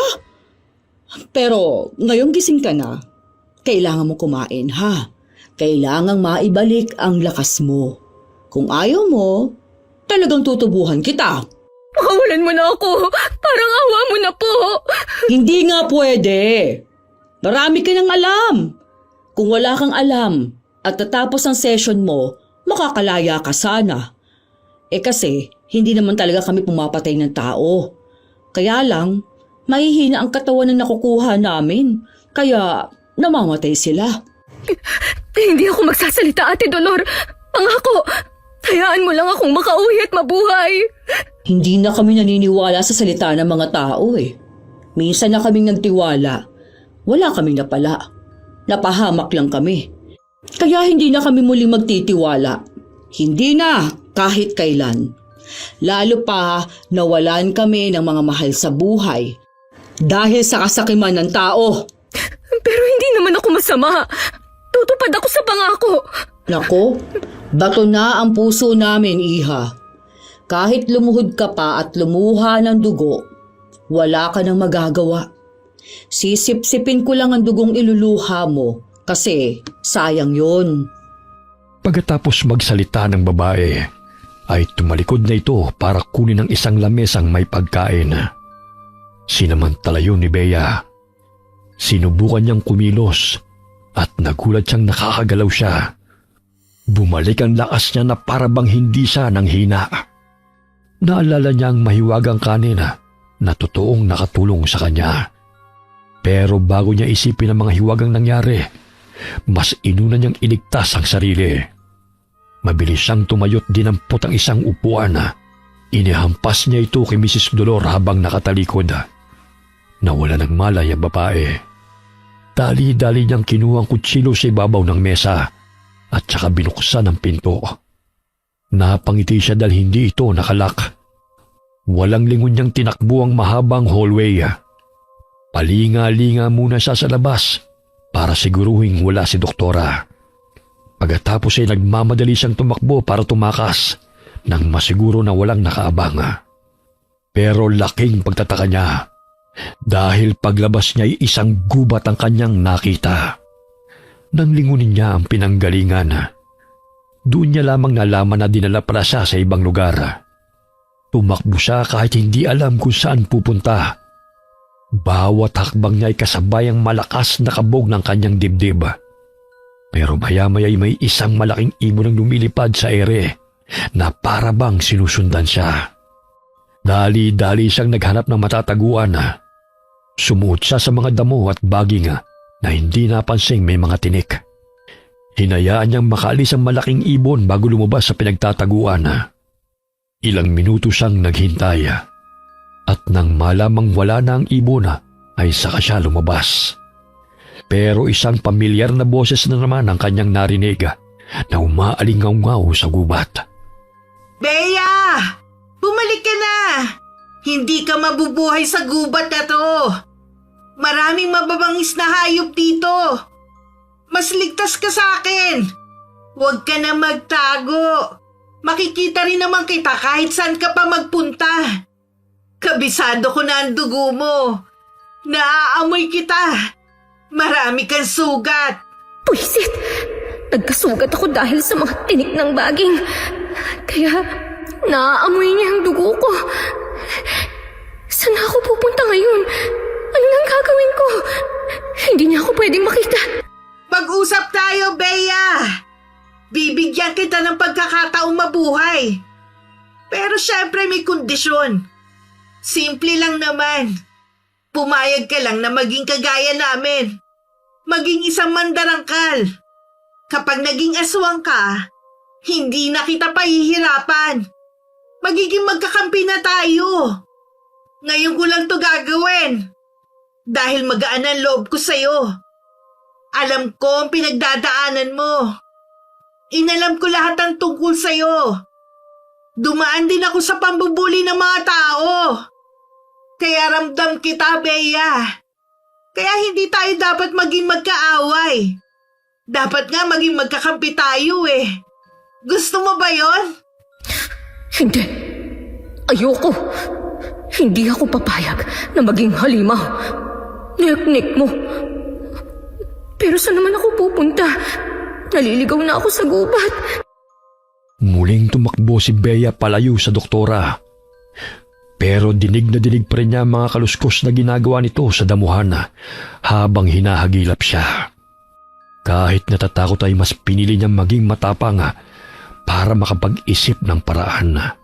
Pero ngayong gising ka na, kailangan mo kumain ha. Kailangang maibalik ang lakas mo. Kung ayaw mo, talagang tutubuhan kita. Pakawalan mo na ako. Parang awa mo na po. Hindi nga pwede. Marami ka nang alam. Kung wala kang alam at tatapos ang session mo, makakalaya ka sana. Kasi, hindi naman talaga kami pumapatay ng tao. Kaya lang, mahihina ang katawan na nakukuha namin. Kaya, namamatay sila. Hindi ako magsasalita, Ate Dolor. Pangako, hayaan mo lang akong makauwi at mabuhay. Hindi na kami naniniwala sa salita ng mga tao Minsan na kaming nagtiwala. Wala kaming napala. Napahamak lang kami. Kaya hindi na kami muli magtitiwala. Hindi na, kahit kailan. Lalo pa nawalan kami ng mga mahal sa buhay. Dahil sa kasakiman ng tao. Pero hindi naman ako masama. Tutupad ako sa pangako. Nako, bato na ang puso namin, Iha. Kahit lumuhod ka pa at lumuha ng dugo, wala ka nang magagawa. Sisip-sipin ko lang ang dugong iluluha mo kasi sayang yun. Pagkatapos magsalita ng babae, ay tumalikod na ito para kunin ang isang lamesang may pagkain. Sinamantala yun ni Bea. Sinubukan niyang kumilos at nagulat siyang nakakagalaw siya. Bumalik ang lakas niya na para bang hindi siya nang hina. Naalala niya ang mahiwagang kanin na totoong nakatulong sa kanya. Pero bago niya isipin ang mga hiwagang nangyari, mas inuna niyang iligtas ang sarili. Mabilis siyang tumayot dinampot ang isang upuan. Inihampas niya ito kay Mrs. Dolor habang nakatalikod. Nawala ng malay ang babae. Dali-dali niyang kinuha ang kutsilo sa ibabaw ng mesa at saka binuksan ang pinto. Napangiti siya dahil hindi ito nakalak. Walang lingon niyang tinakbo ang mahabang hallway. Palinga-linga muna siya sa labas para siguruhing wala si doktora. Pagkatapos ay nagmamadali siyang tumakbo para tumakas nang masiguro na walang nakaabang. Pero laking pagtataka niya dahil paglabas niya ay isang gubat ang kanyang nakita. Nang lingunin niya ang pinanggalingan, doon niya lamang nalaman na dinala pala siya sa ibang lugar. Tumakbo siya kahit hindi alam kung saan pupunta. Bawat hakbang niya ay kasabayang malakas na kabog ng kanyang dibdib. Pero maya-maya ay may isang malaking ibon ang lumilipad sa ere na para bang sinusundan siya. Dali-dali siyang naghanap ng matataguan. Sumuot siya sa mga damo at baging na hindi napansing may mga tinik. Hinayaan niyang makaalis ang malaking ibon bago lumabas sa pinagtataguan. Ilang minuto siyang naghintay at nang malamang wala na ang ibon ay saka siya lumabas. Pero isang pamilyar na boses na naman ang kanyang narinig na umaalingaw-ngaw sa gubat. Bea! Bumalik ka na! Hindi ka mabubuhay sa gubat na to. Maraming mababangis na hayop dito. Mas ligtas ka sa akin. Huwag ka na magtago. Makikita rin naman kita kahit saan ka pa magpunta. Kabisado ko na ang dugo mo. Naaamoy kita. Marami kang sugat. Puisit! Nagkasugat ako dahil sa mga tinik ng baging. Kaya naaamoy niya ang dugo ko. Saan ako pupunta ngayon? Ano nang gagawin ko? Hindi niya ako pwedeng makita. Mag-usap tayo, Bea. Bibigyan kita ng pagkakataong mabuhay. Pero syempre may kondisyon. Simple lang naman. Pumayag ka lang na maging kagaya namin. Maging isang mandarangkal. Kapag naging aswang ka, hindi na kita pahihirapan. Magiging magkakampi na tayo. Ngayon ko lang to gagawin. Dahil magaan ang loob ko sa'yo. Alam ko ang pinagdadaanan mo. Inalam ko lahat ang tungkol sa'yo. Dumaan din ako sa pambubuli ng mga tao. Kaya ramdam kita, Bea. Kaya hindi tayo dapat maging magkaaway. Dapat nga maging magkakampi tayo eh. Gusto mo ba yon? Hindi. Ayoko. Hindi ako papayag na maging halimaw. Nek-nek mo. Pero saan naman ako pupunta? Naliligaw na ako sa gubat. Muling tumakbo si Bea palayo sa doktora. Pero dinig na dinig pa rin niya ang mga kaluskos na ginagawa nito sa damuhan habang hinahagilap siya. Kahit natatakot ay mas pinili niyang maging matapang para makapag-isip ng paraan.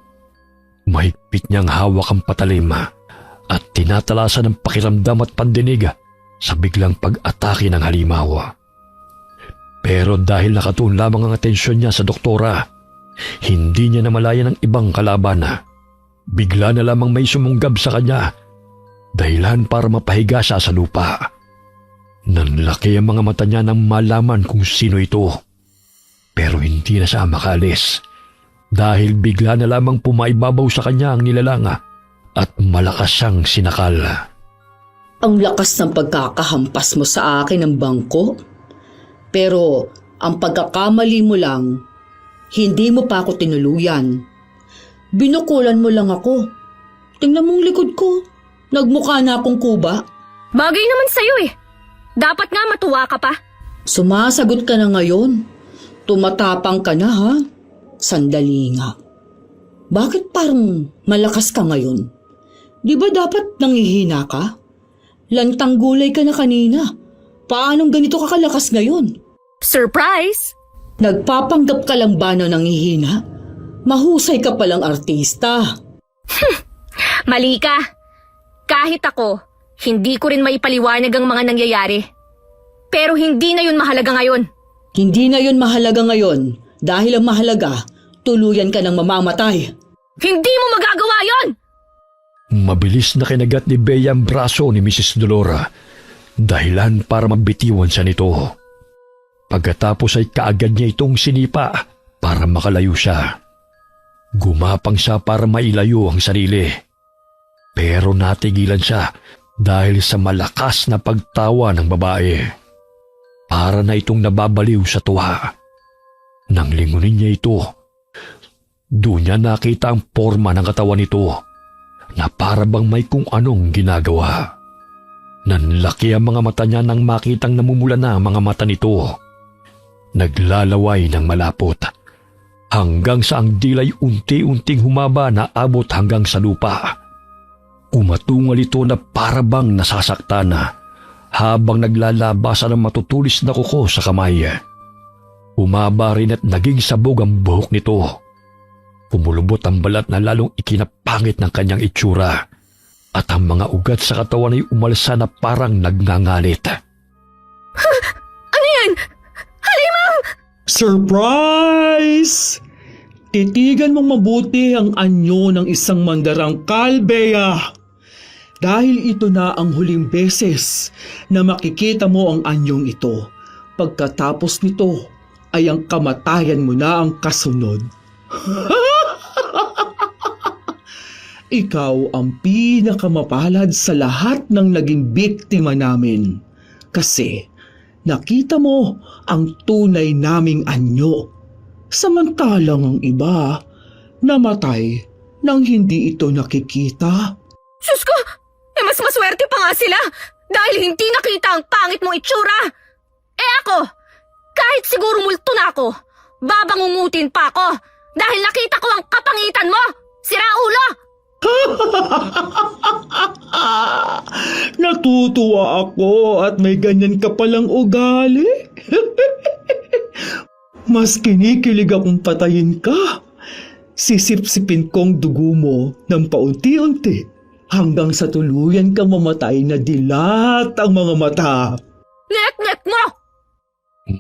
Mahigpit niyang hawak ang patalim at tinatalasan ng pakiramdam at pandinig sa biglang pag-atake ng halimaw. Pero dahil nakatuon lamang ang atensyon niya sa doktora, hindi niya namalayan ang ibang kalaban. Bigla na lamang may sumunggab sa kanya, dahilan para mapahiga siya sa lupa. Nanlaki ang mga mata niya nang malaman kung sino ito. Pero hindi na siya makalis, dahil bigla na lamang pumaibabaw sa kanya ang nilalang at malakas siyang sinakal. Ang lakas ng pagkakahampas mo sa akin ng bangko. Pero ang pagkakamali mo lang, hindi mo pa ako tinuluyan. Binukulan mo lang ako. Tingnan mong likod ko. Nagmukha na akong kuba. Bagay naman sa'yo eh. Dapat nga matuwa ka pa. Sumasagot ka na ngayon. Tumatapang ka na ha? Sandali nga. Bakit parang malakas ka ngayon? Di ba dapat nangihina ka? Lantang gulay ka na kanina. Paanong ganito ka kalakas ngayon? Surprise! Nagpapanggap ka lang ba na nangihina? Mahusay ka palang artista. Mali ka. Kahit ako, hindi ko rin maipaliwanag ang mga nangyayari. Pero hindi na yun mahalaga ngayon. Hindi na yun mahalaga ngayon dahil ang mahalaga, tuluyan ka ng mamamatay. Hindi mo magagawa yon! Mabilis na kinagat ni Bea ang braso ni Mrs. Dolora, dahilan para mabitiwan siya nito. Pagkatapos ay kaagad niya itong sinipa para makalayo siya. Gumapang siya para mailayo ang sarili. Pero natigilan siya dahil sa malakas na pagtawa ng babae. Para na itong nababaliw sa tuwa. Nang lingunin niya ito, doon niya nakita ang porma ng katawan nito na para bang may kung anong ginagawa. Nanlaki ang mga mata niya nang makitang namumula na ang mga mata nito. Naglalaway ng malapot hanggang sa ang dilay unti-unting humaba na abot hanggang sa lupa. Umatungal ito na para bang nasasaktan habang naglalabasan ng matutulis na kuko sa kamay. Humaba rin at naging sabog ang buhok nito. Pumulubot ang balat na lalong ikinapangit ng kanyang itsura at ang mga ugat sa katawan ay umalsa na parang nagngangalit. Ano yan? Halimaw! Surprise! Titigan mong mabuti ang anyo ng isang mandarangkal, Bea. Dahil ito na ang huling beses na makikita mo ang anyong ito. Pagkatapos nito ay ang kamatayan mo na ang kasunod. Ikaw ang pinakamapalad sa lahat ng naging biktima namin. Kasi nakita mo ang tunay naming anyo. Samantalang ang iba namatay nang hindi ito nakikita. Sus ko! Mas maswerte pa nga sila dahil hindi nakita ang pangit mong itsura. Ako, kahit siguro multo na ako, babangungutin pa ako dahil nakita ko ang kapangitan mo, sira ulo! Natutuwa ako at may ganyan ka palang ugali. Mas kinikilig akong patayin ka. Sisipsipin kong dugo mo ng paunti-unti hanggang sa tuluyan kang mamatay na dilat ang mga mata. Nek-nek mo!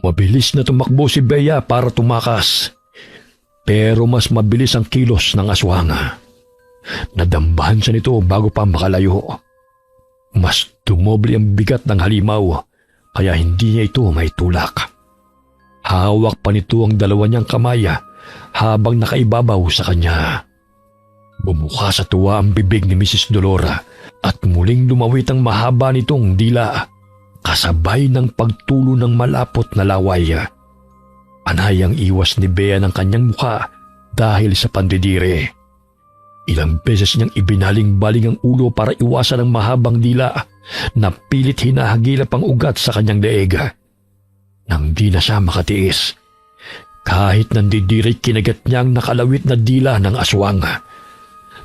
Mabilis na tumakbo si Bea para tumakas. Pero mas mabilis ang kilos ng aswang. Nadambahan siya nito bago pa makalayo. Mas dumoble ang bigat ng halimaw kaya hindi niya ito may tulak. Hawak pa nito ang dalawa niyang kamay habang nakaibabaw sa kanya. Bumuka sa tuwa ang bibig ni Mrs. Dolora at muling lumawit ang mahaba nitong dila kasabay ng pagtulo ng malapot na laway. Panay ang iwas ni Bea ng kanyang mukha dahil sa pandidire. Ilang beses niyang ibinaling-baling ang ulo para iwasan ang mahabang dila na pilit hinahagilap ang ugat sa kanyang leeg. Nang di na siya makatiis, kahit nandidire kinagat niya ang nakalawit na dila ng aswang.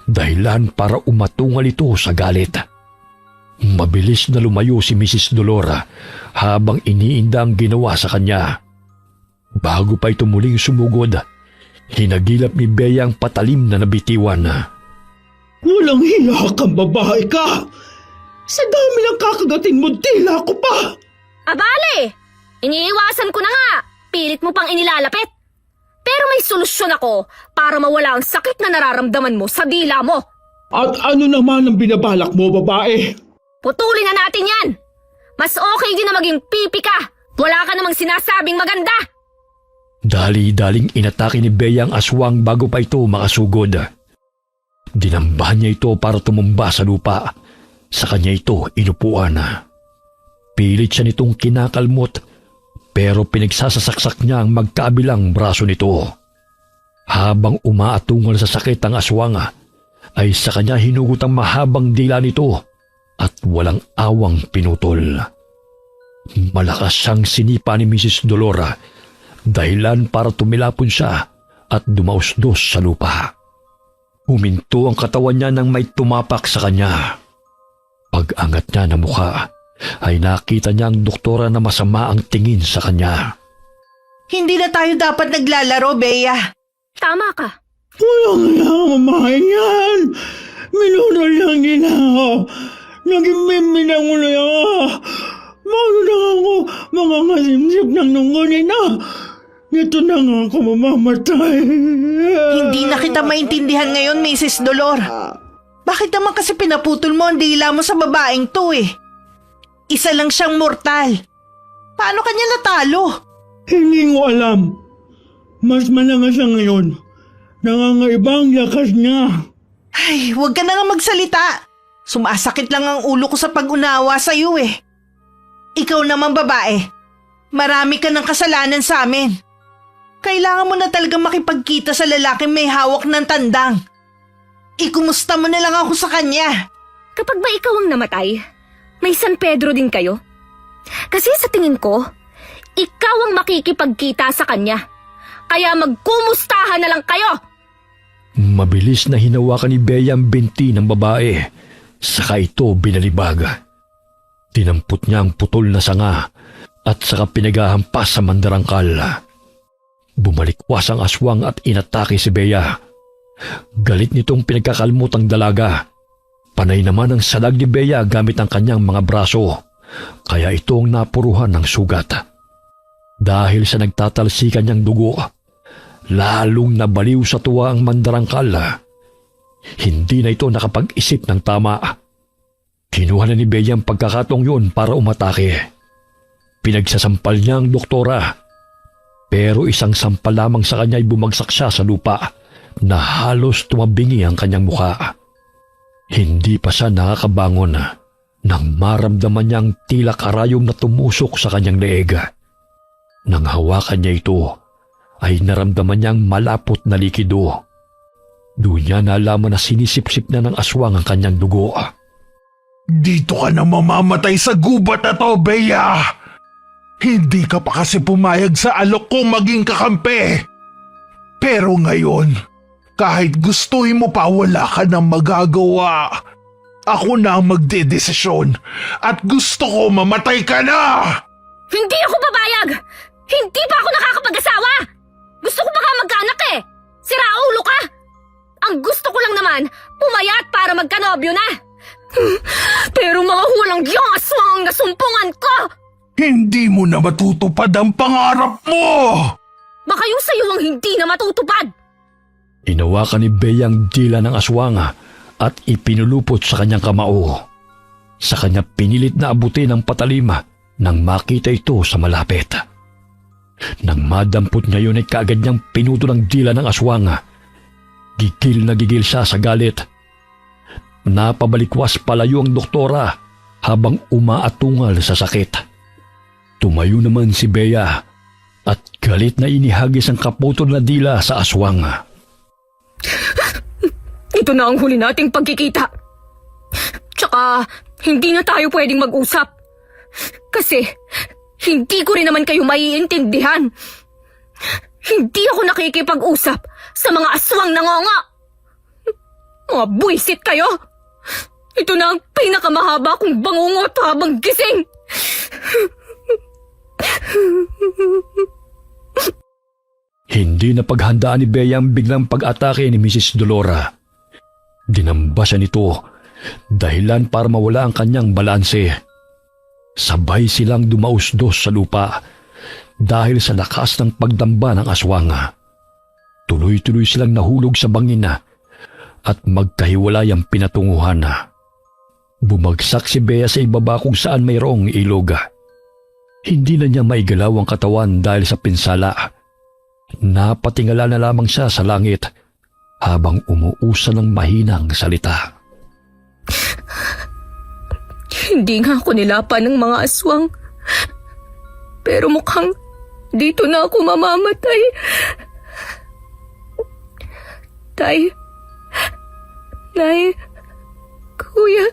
Dahilan para umatungal ito sa galit. Mabilis na lumayo si Mrs. Dolora habang iniinda ang ginawa sa kanya. Bago pa ito muling sumugod, hinagilap ni Bea ang patalim na nabitiwan. Walang hiya kang babae ka! Sa dami ng kakagatin mo, tila ko pa! Abale! Iniiwasan ko na nga! Pilit mo pang inilalapit! Pero may solusyon ako para mawala ang sakit na nararamdaman mo sa dila mo. At ano naman ang binabalak mo, babae? Putulin na natin yan! Mas okay din na maging pipi ka! Wala ka namang sinasabing maganda! Dali-daling inatake ni Bea ang aswang bago pa ito makasugod. Dinambahan niya ito para tumumba sa lupa. Sa kanya ito inupuan. Pilit siya nitong kinakalmot pero pinagsasasaksak niya ang magkabilang braso nito. Habang umaatungal sa sakit ang aswang, ay sa kanya hinugot ang mahabang dila nito at walang awang pinutol. Malakas siyang sinipa ni Mrs. Dolora, dahilan para tumilapon siya at dumausdos sa lupa. Huminto ang katawan niya nang may tumapak sa kanya. Pag-angat niya ng mukha, ay nakita niya ang doktora na masama ang tingin sa kanya. Hindi na tayo dapat naglalaro, Bea. Tama ka. Walang hiya, mamahay yan! Minunol lang nila ako. Naging miminang ulo ako. Mauna na ako mga kasimsip ng nungunin na. Ito na nga ako mamamatay. Hindi na kita maintindihan ngayon, Mrs. Dolor. Bakit naman kasi pinaputol mo ang dila mo sa babaeng to eh? Isa lang siyang mortal. Paano kanya natalo? Hindi ko alam. Mas malanga siya ngayon. Nangangaiba ang lakas niya. Ay, huwag ka na nga magsalita. Sumasakit lang ang ulo ko sa pag-unawa sa'yo eh. Ikaw naman babae, marami ka ng kasalanan sa amin. Kailangan mo na talagang makipagkita sa lalaking may hawak ng tandang. Ikumusta mo na lang ako sa kanya. Kapag ba ikaw ang namatay, may San Pedro din kayo? Kasi sa tingin ko, ikaw ang makikipagkita sa kanya. Kaya magkumustahan na lang kayo! Mabilis na hinawakan ni Bea ang binti ng babae, saka ito binalibag. Tinampot niya ang putol na sanga at saka pinagahampas sa mandarangkal. Bumalikwas ang aswang at inatake si Bea. Galit nitong pinagkakalmot ang dalaga. Panay naman ang salag ni Bea gamit ang kanyang mga braso, kaya itong napuruhan ng sugat. Dahil sa nagtatalsikan niyang dugo, lalong nabaliw sa tuwa ang mandarangkal. Hindi na ito nakapag-isip ng tama. Kinuha na ni Bea ang pagkakataong yun para umatake. Pinagsasampal niya ang doktora, pero isang sampal lamang sa kanya ay bumagsak siya sa lupa na halos tumabingi ang kanyang mukha. Hindi pa siya nakakabangon nang maramdaman niyang tila karayom na tumusok sa kanyang leeg. Nang hawakan niya ito, ay naramdaman niyang malapot na likido. Doon niya nalaman na sinisip-sip na ng aswang ang kanyang dugo. Dito ka na mamamatay sa gubat na to, Bea! Hindi ka pa kasi pumayag sa alok kong maging kakampi. Pero ngayon, kahit gustuhin mo pa, wala ka nang magagawa. Ako na ang magdedesisyon at gusto ko mamatay ka na! Hindi ako babayag! Hindi pa ako nakakapag-asawa! Gusto ko pa ka magkaanak eh! Siraulo ka! Ang gusto ko lang naman, pumayat para magkanobyo na! Pero mga walang diyang aswang ang nasumpungan ko! Hindi mo na matutupad ang pangarap mo! Baka yung sa'yo ang hindi na matutupad! Inawakan ni Bea ang dila ng aswang at ipinulupot sa kanyang kamao. Sa kanya pinilit na abutin ang patalim nang makita ito sa malapit. Nang madampot niya yun ay kaagad niyang pinutol ang dila ng aswang. Gigil na gigil siya sa galit. Napabalikwas palayo ang doktora habang umaatungal sa sakit. Tumayo naman si Bea at galit na inihagis ang kaputol na dila sa aswang. Ito na ang huli nating pagkikita. Tsaka, hindi na tayo pwedeng mag-usap. Kasi, hindi ko rin naman kayo maiintindihan. Hindi ako nakikipag-usap sa mga aswang nangonga. Mga buwisit kayo. Ito na ang pinakamahaba kong bangungot habang gising. Hindi na paghandaan ni Bea ang biglang pag-atake ni Mrs. Dolora. Dinamba siya nito, dahilan para mawala ang kanyang balanse. Sabay silang dumausdos sa lupa dahil sa lakas ng pagdamba ng aswang. Tuloy-tuloy silang nahulog sa bangin at magkahiwalay ang pinatunguhan. Bumagsak si Bea sa ibaba kung saan mayroong ilog. Hindi na niya maigalaw ang katawan dahil sa pinsala. Napatingala na lamang siya sa langit habang umuusa ng mahinang salita. Hindi nga ako nilapan ng mga aswang. Pero mukhang dito na ako mamamatay. Tay, Nay, Kuya,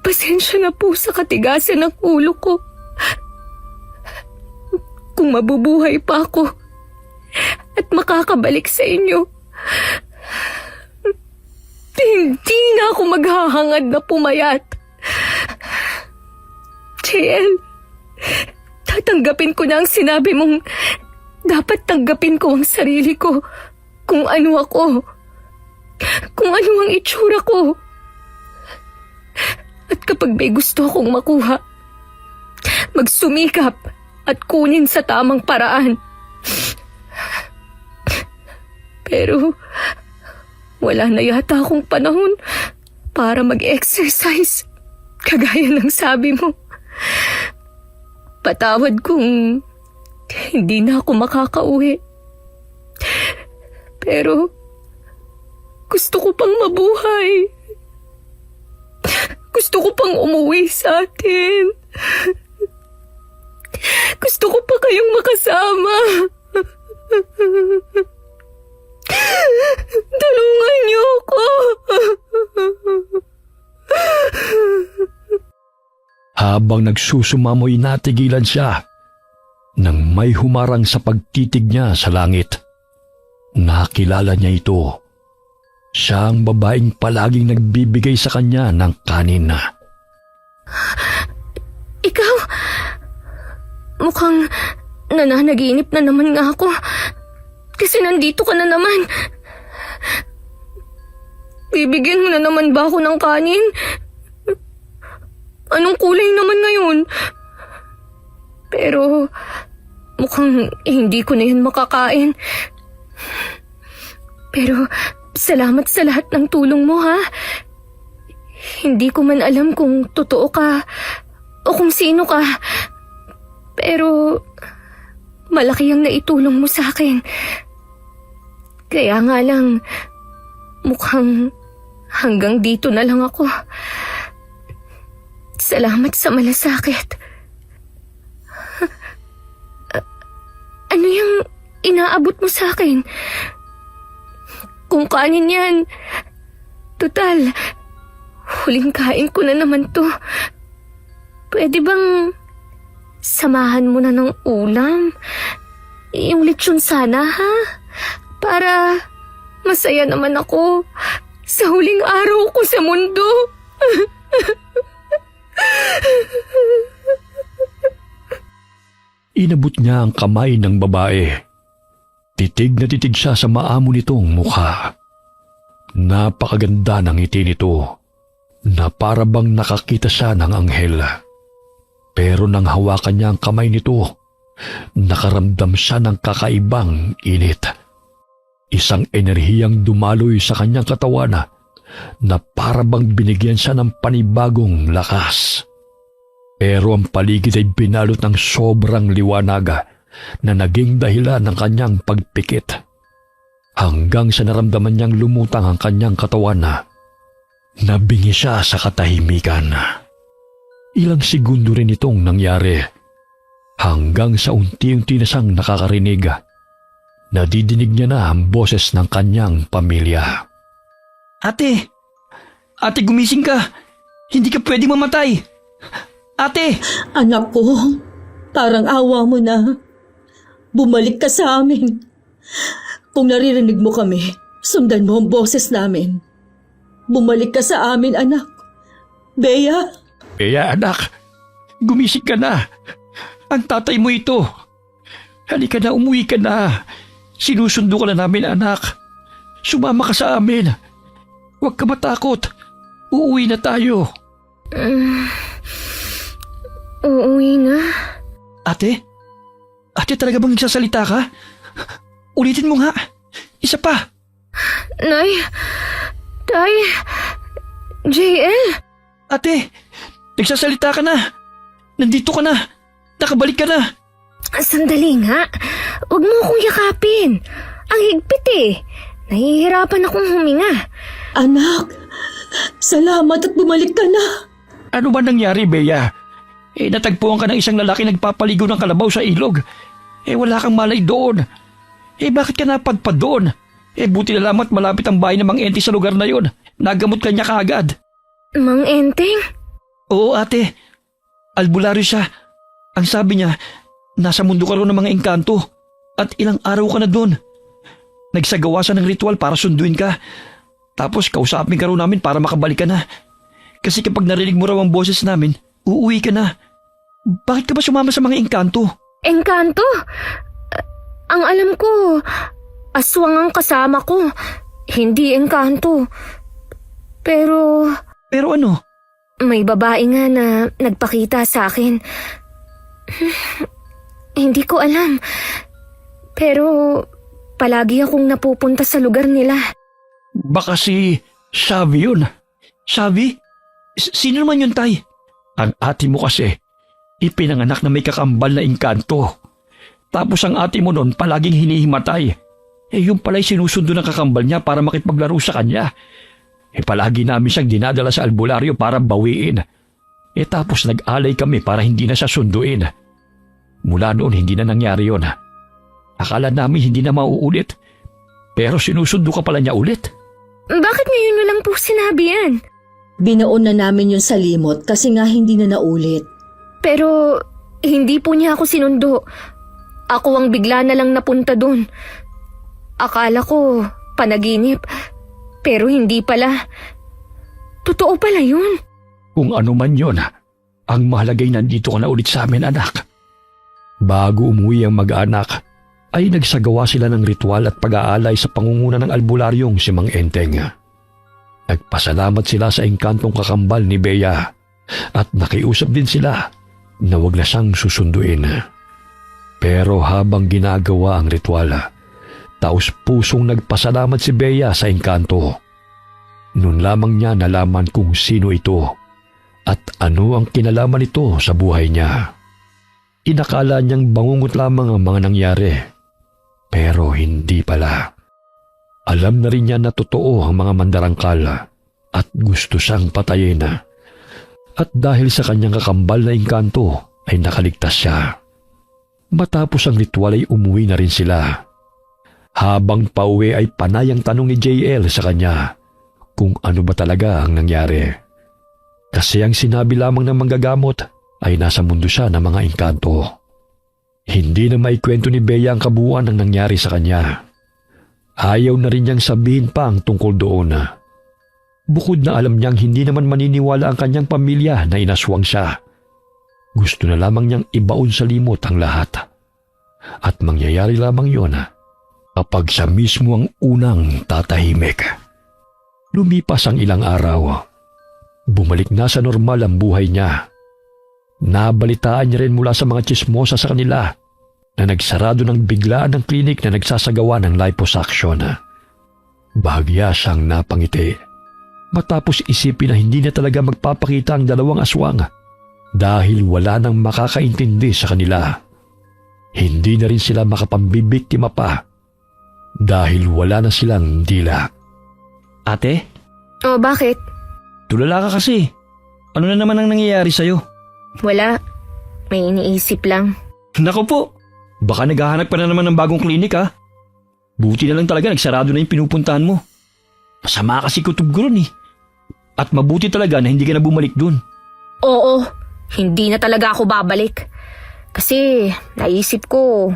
pasensya na po sa katigasan ng ulo ko. Kung mabubuhay pa ako at makakabalik sa inyo, hindi na ako maghahangad na pumayat. JL, tatanggapin ko na ang sinabi mong dapat tanggapin ko ang sarili ko kung ano ako, kung ano ang itsura ko. At kapag may gusto akong makuha, magsumikap at kunin sa tamang paraan. Pero wala na yata akong panahon para mag-exercise, kagaya ng sabi mo. Patawad kung hindi na ako makakauwi. Pero gusto ko pang mabuhay. Gusto ko pang umuwi sa atin. Gusto ko pa kayong makasama. Tulungan niyo ako. Habang nagsusumamoy natigilan siya nang may humarang sa pagtitig niya sa langit. Nakilala niya ito. Siya ang babaeng palaging nagbibigay sa kanya ng kanin. Ikaw, mukhang nananaginip na naman nga ako. Kasi nandito ka na naman. Bibigyan mo na naman ba ako ng kanin? Anong kulay naman ngayon? Pero mukhang hindi ko na yan makakain. Pero salamat sa lahat ng tulong mo, ha? Hindi ko man alam kung totoo ka o kung sino ka. Pero malaki ang naitulong mo sa akin. Kaya nga lang, mukhang hanggang dito na lang ako. Salamat sa malasakit. Ano yung inaabot mo sa akin? Kung kanin yan, total, huling kain ko na naman to. Pwede bang samahan mo na ng ulam? Yung lechon sana, ha? Para masaya naman ako sa huling araw ko sa mundo. Inabot niya ang kamay ng babae. Titig na titig siya sa maamo nitong mukha. Napakaganda ng ngiti nito na para bang nakakita siya ng anghel. Pero nang hawakan niya ang kamay nito, nakaramdam siya ng kakaibang init. Isang enerhiyang dumaloy sa kanyang katawan na para bang binigyan siya ng panibagong lakas. Pero ang paligid ay binalot ng sobrang liwanag na naging dahilan ng kanyang pagpikit. hanggang sa naramdaman niyang lumutang ang kanyang katawan na nabingi siya sa katahimikan. Ilang segundo rin itong nangyari hanggang sa unti-unti na siyang nakakarinig. Nadidinig niya na ang boses ng kanyang pamilya. Ate! Ate, gumising ka! Hindi ka pwedeng mamatay! Ate! Anak ko, parang awa mo na. Bumalik ka sa amin. Kung naririnig mo kami, sundan mo ang boses namin. Bumalik ka sa amin, anak. Bea? Bea, anak, gumising ka na. Ang tatay mo ito. Halika na, umuwi ka na. Sinusundo ka na namin, anak. Sumama ka sa amin. Huwag ka matakot. Uuwi na tayo. Uuwi na. Ate? Ate, talaga bang nagsasalita ka? Ulitin mo nga. Isa pa. Nay, Tay, JL. Ate, nagsasalita ka na. Nandito ka na. Nakabalik ka na. Sandali nga. Huwag mo akong yakapin. Ang higpit eh. Nahihirapan akong huminga. Anak, salamat at bumalik ka na. Ano ba nangyari, Bea? Natagpuan ka ng isang lalaki nagpapaligo ng kalabaw sa ilog. Wala kang malay doon. Bakit ka napadpad doon? Buti na lamang at malapit ang bahay ng Mang Enti sa lugar na yon. Nagamot ka niya kaagad. Mang Enteng? Oo, ate. Albularyo siya. Ang sabi niya, nasa mundo ka rin ng mga engkanto at ilang araw ka na doon. Nagsagawa siya ng ritual para sunduin ka. Tapos kausapin ka rin namin para makabalik ka na. Kasi kapag narinig mo raw ang boses namin, uuwi ka na. Bakit ka ba sumama sa mga engkanto? Engkanto? Ang alam ko, aswang ang kasama ko. Hindi engkanto. Pero ano? may babae nga na nagpakita sa akin. Hindi ko alam. Pero palagi akong napupunta sa lugar nila. Baka si Xavi yun. Xavi? Sino naman yun, Tay? Ang ate mo kasi, ipinanganak na may kakambal na engkanto. Tapos ang ate mo nun palaging hinihimatay. Yung pala'y sinusundo ng kakambal niya para makipaglaro sa kanya. Palagi namin siyang dinadala sa albularyo para bawiin. Tapos nag-alay kami para hindi na siya sunduin. Mula noon hindi na nangyari yun. Akala namin hindi na mauulit. Pero sinusundo ka pala niya ulit. Bakit ngayon mo lang po sinabi yan? Binaon na namin yun sa limot kasi nga hindi na naulit. Pero hindi po niya ako sinundo. Ako ang bigla na lang napunta doon. Akala ko panaginip, pero hindi pala. Totoo pala yun. Kung ano man yun, ang mahalagay nandito ka na ulit sa amin, anak. Bago umuwi ang mag-anak, ay nagsagawa sila ng ritual at pag-aalay sa pangunguna ng albularyong si Mang Enteng. Nagpasalamat sila sa engkantong kakambal ni Bea at nakiusap din sila na wag na siyang susunduin. Pero habang ginagawa ang ritual, taos-pusong nagpasalamat si Bea sa engkanto. Noon lamang niya nalaman kung sino ito at ano ang kinalaman nito sa buhay niya. Inakala niyang bangungot lamang ang mga nangyari, pero hindi pala. Alam na rin niya na totoo ang mga mandarangkal at gusto siyang patayin. At dahil sa kanyang kakambal na engkanto ay nakaligtas siya. Matapos ang ritual ay umuwi na rin sila. Habang pauwi ay panayang tanong ni JL sa kanya kung ano ba talaga ang nangyari. Kasi ang sinabi lamang ng manggagamot ay nasa mundo siya ng mga engkanto. Hindi na maikwento ni Bea ang kabuuan ng nangyari sa kanya. Ayaw na rin niyang sabihin pa ang tungkol doon. Bukod na alam niyang hindi naman maniniwala ang kanyang pamilya na inaswang siya. Gusto na lamang niyang ibaon sa limot ang lahat. At mangyayari lamang yon kapag siya mismo ang unang tatahimik. Lumipas ang ilang araw. Bumalik na sa normal ang buhay niya. Nabalitaan niya rin mula sa mga tsismosa sa kanila na nagsarado ng biglaan ng klinik na nagsasagawa ng liposuction. Bahagya siyang napangiti matapos isipin na hindi na talaga magpapakita ang dalawang aswang dahil wala nang makakaintindi sa kanila. Hindi na rin sila makapambibiktima pa dahil wala na silang dila. Ate, Oh, bakit? tulala ka kasi. Ano na naman ang nangyayari sa'yo? Wala. May iniisip lang. Nako po, baka naghahanap pa na naman ng bagong klinik ha. Buti na lang talaga nagsarado na yung pinupuntahan mo. Masama kasi kutob ko ron eh. At mabuti talaga na hindi ka na bumalik dun. Oo, hindi na talaga ako babalik. Kasi naisip ko,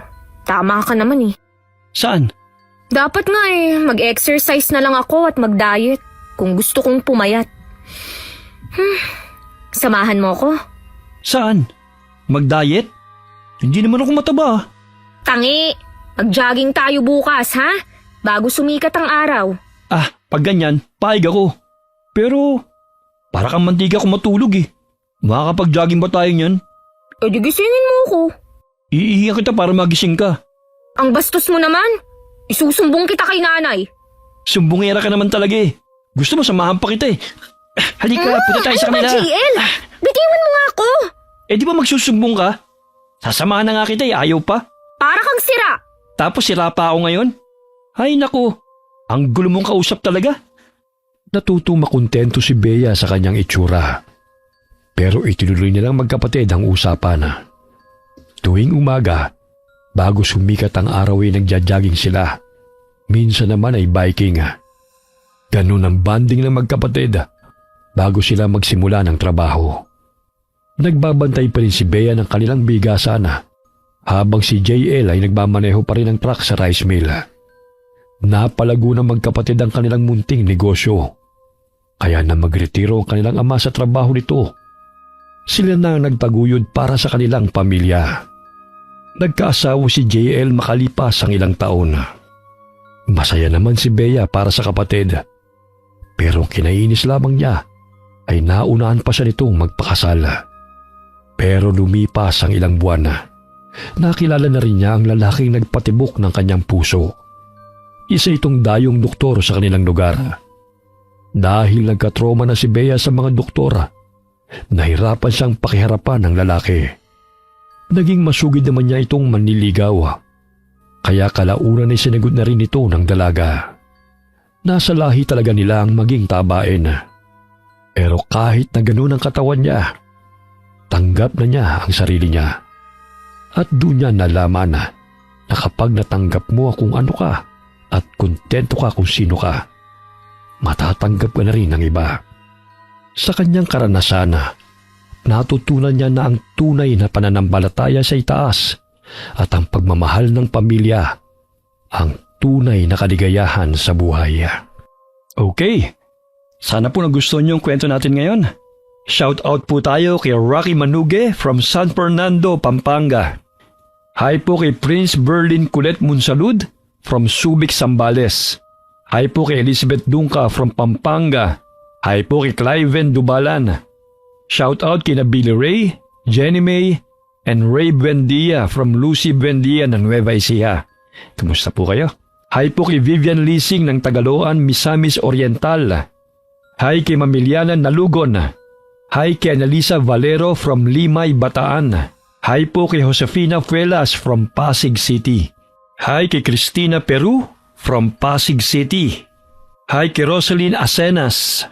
tama ka naman eh. Saan? Dapat nga mag-exercise na lang ako at mag-diet kung gusto kong pumayat. Samahan mo ako? Saan? Mag-diet? Hindi naman ako mataba. Tangi, mag-jogging tayo bukas ha? Bago sumikat ang araw. Ah, pag ganyan, paig ako. Pero, para kang mantika kung matulog eh. Makakapag-jogging ba tayo niyan? E di gisingin mo ako. Iihiyan kita para magising ka. Ang bastos mo naman. Isusumbong kita kay nanay. Sumbongera ka naman talaga eh. Gusto mo samahan pa kita eh. Halika, punta tayo sa Ano ba, kanila. JL? Bitiwan mo nga ako. Eh di ba magsusumbong ka? Sasamahan na nga kita eh, ayaw pa. Para kang sira. Tapos sira pa ako ngayon? Ay naku, ang gulo mong kausap talaga. Natuto makontento si Bea sa kanyang itsura. Pero itinuloy nilang magkapatid ang usapan. Tuwing umaga, bago sumikat ang araw ay nagja-jogging sila. Minsan naman ay biking. Ganun ang banding ng magkapatid bago sila magsimula ng trabaho. Nagbabantay pa rin si Bea ng kanilang bigasan habang si JL ay nagmamaneho pa rin ng truck sa rice mill. Napalago ng magkapatid ang kanilang munting negosyo. Kaya na magretiro ang kanilang ama sa trabaho nito. Sila na ang nagtaguyod para sa kanilang pamilya. Nagkaasawa si JL makalipas ang ilang taon. Masaya naman si Bea para sa kapatid. Pero kinainis lamang niya ay naunaan pa siya nitong magpakasal. Pero lumipas ang ilang buwan. Nakilala na rin niya ang lalaking nagpatibok ng kanyang puso. Isa itong dayong doktor sa kanilang lugar. Dahil nagkatroma na si Bea sa mga doktora, nahirapan siyang pakiharapan ng lalaki. Naging masugid naman niya itong manliligaw. Kaya kalaunan ay sinagot na rin ito ng dalaga. Nasa lahi talaga nila ang maging tabain. Pero kahit na ganun ang katawan niya, tanggap na niya ang sarili niya. At doon niya nalaman na kapag natanggap mo kung ano ka at kontento ka kung sino ka, matatanggap ka na rin ng iba. Sa kanyang karanasan, natutunan niya na ang tunay na pananampalataya sa itaas at ang pagmamahal ng pamilya ang tunay na kaligayahan sa buhay. Okay, sana po nagustuhan niyo ang kwento natin ngayon. Shout out po tayo kay Rocky Manuge from San Fernando, Pampanga. Hi po kay Prince Berlin Culet Monsalud from Subic, Zambales. Hi po kay Elizabeth Dunca from Pampanga. Hi po kay Cliven Dubalan. Shout out kay Billy Ray, Jenny May, and Ray Buendia from Lucy Buendia ng Nueva Ecija. Kumusta po kayo? Hi po kay Vivian Lising ng Tagaloan, Misamis Oriental. Hi kay Mamiliana Nalugon. Hi kay Analisa Valero from Limay, Bataan. Hi po kay Josefina Fuelas from Pasig City. Hi kay Cristina Peru from Pasig City. Hi kay Rosaline Asenas.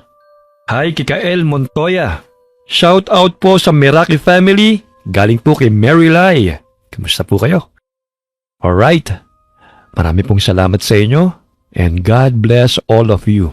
Hi kay Kael Montoya. Shout out po sa Meraki family. Galing po kay Mary Lai. Kumusta po kayo? Alright. Marami pong salamat sa inyo and God bless all of you.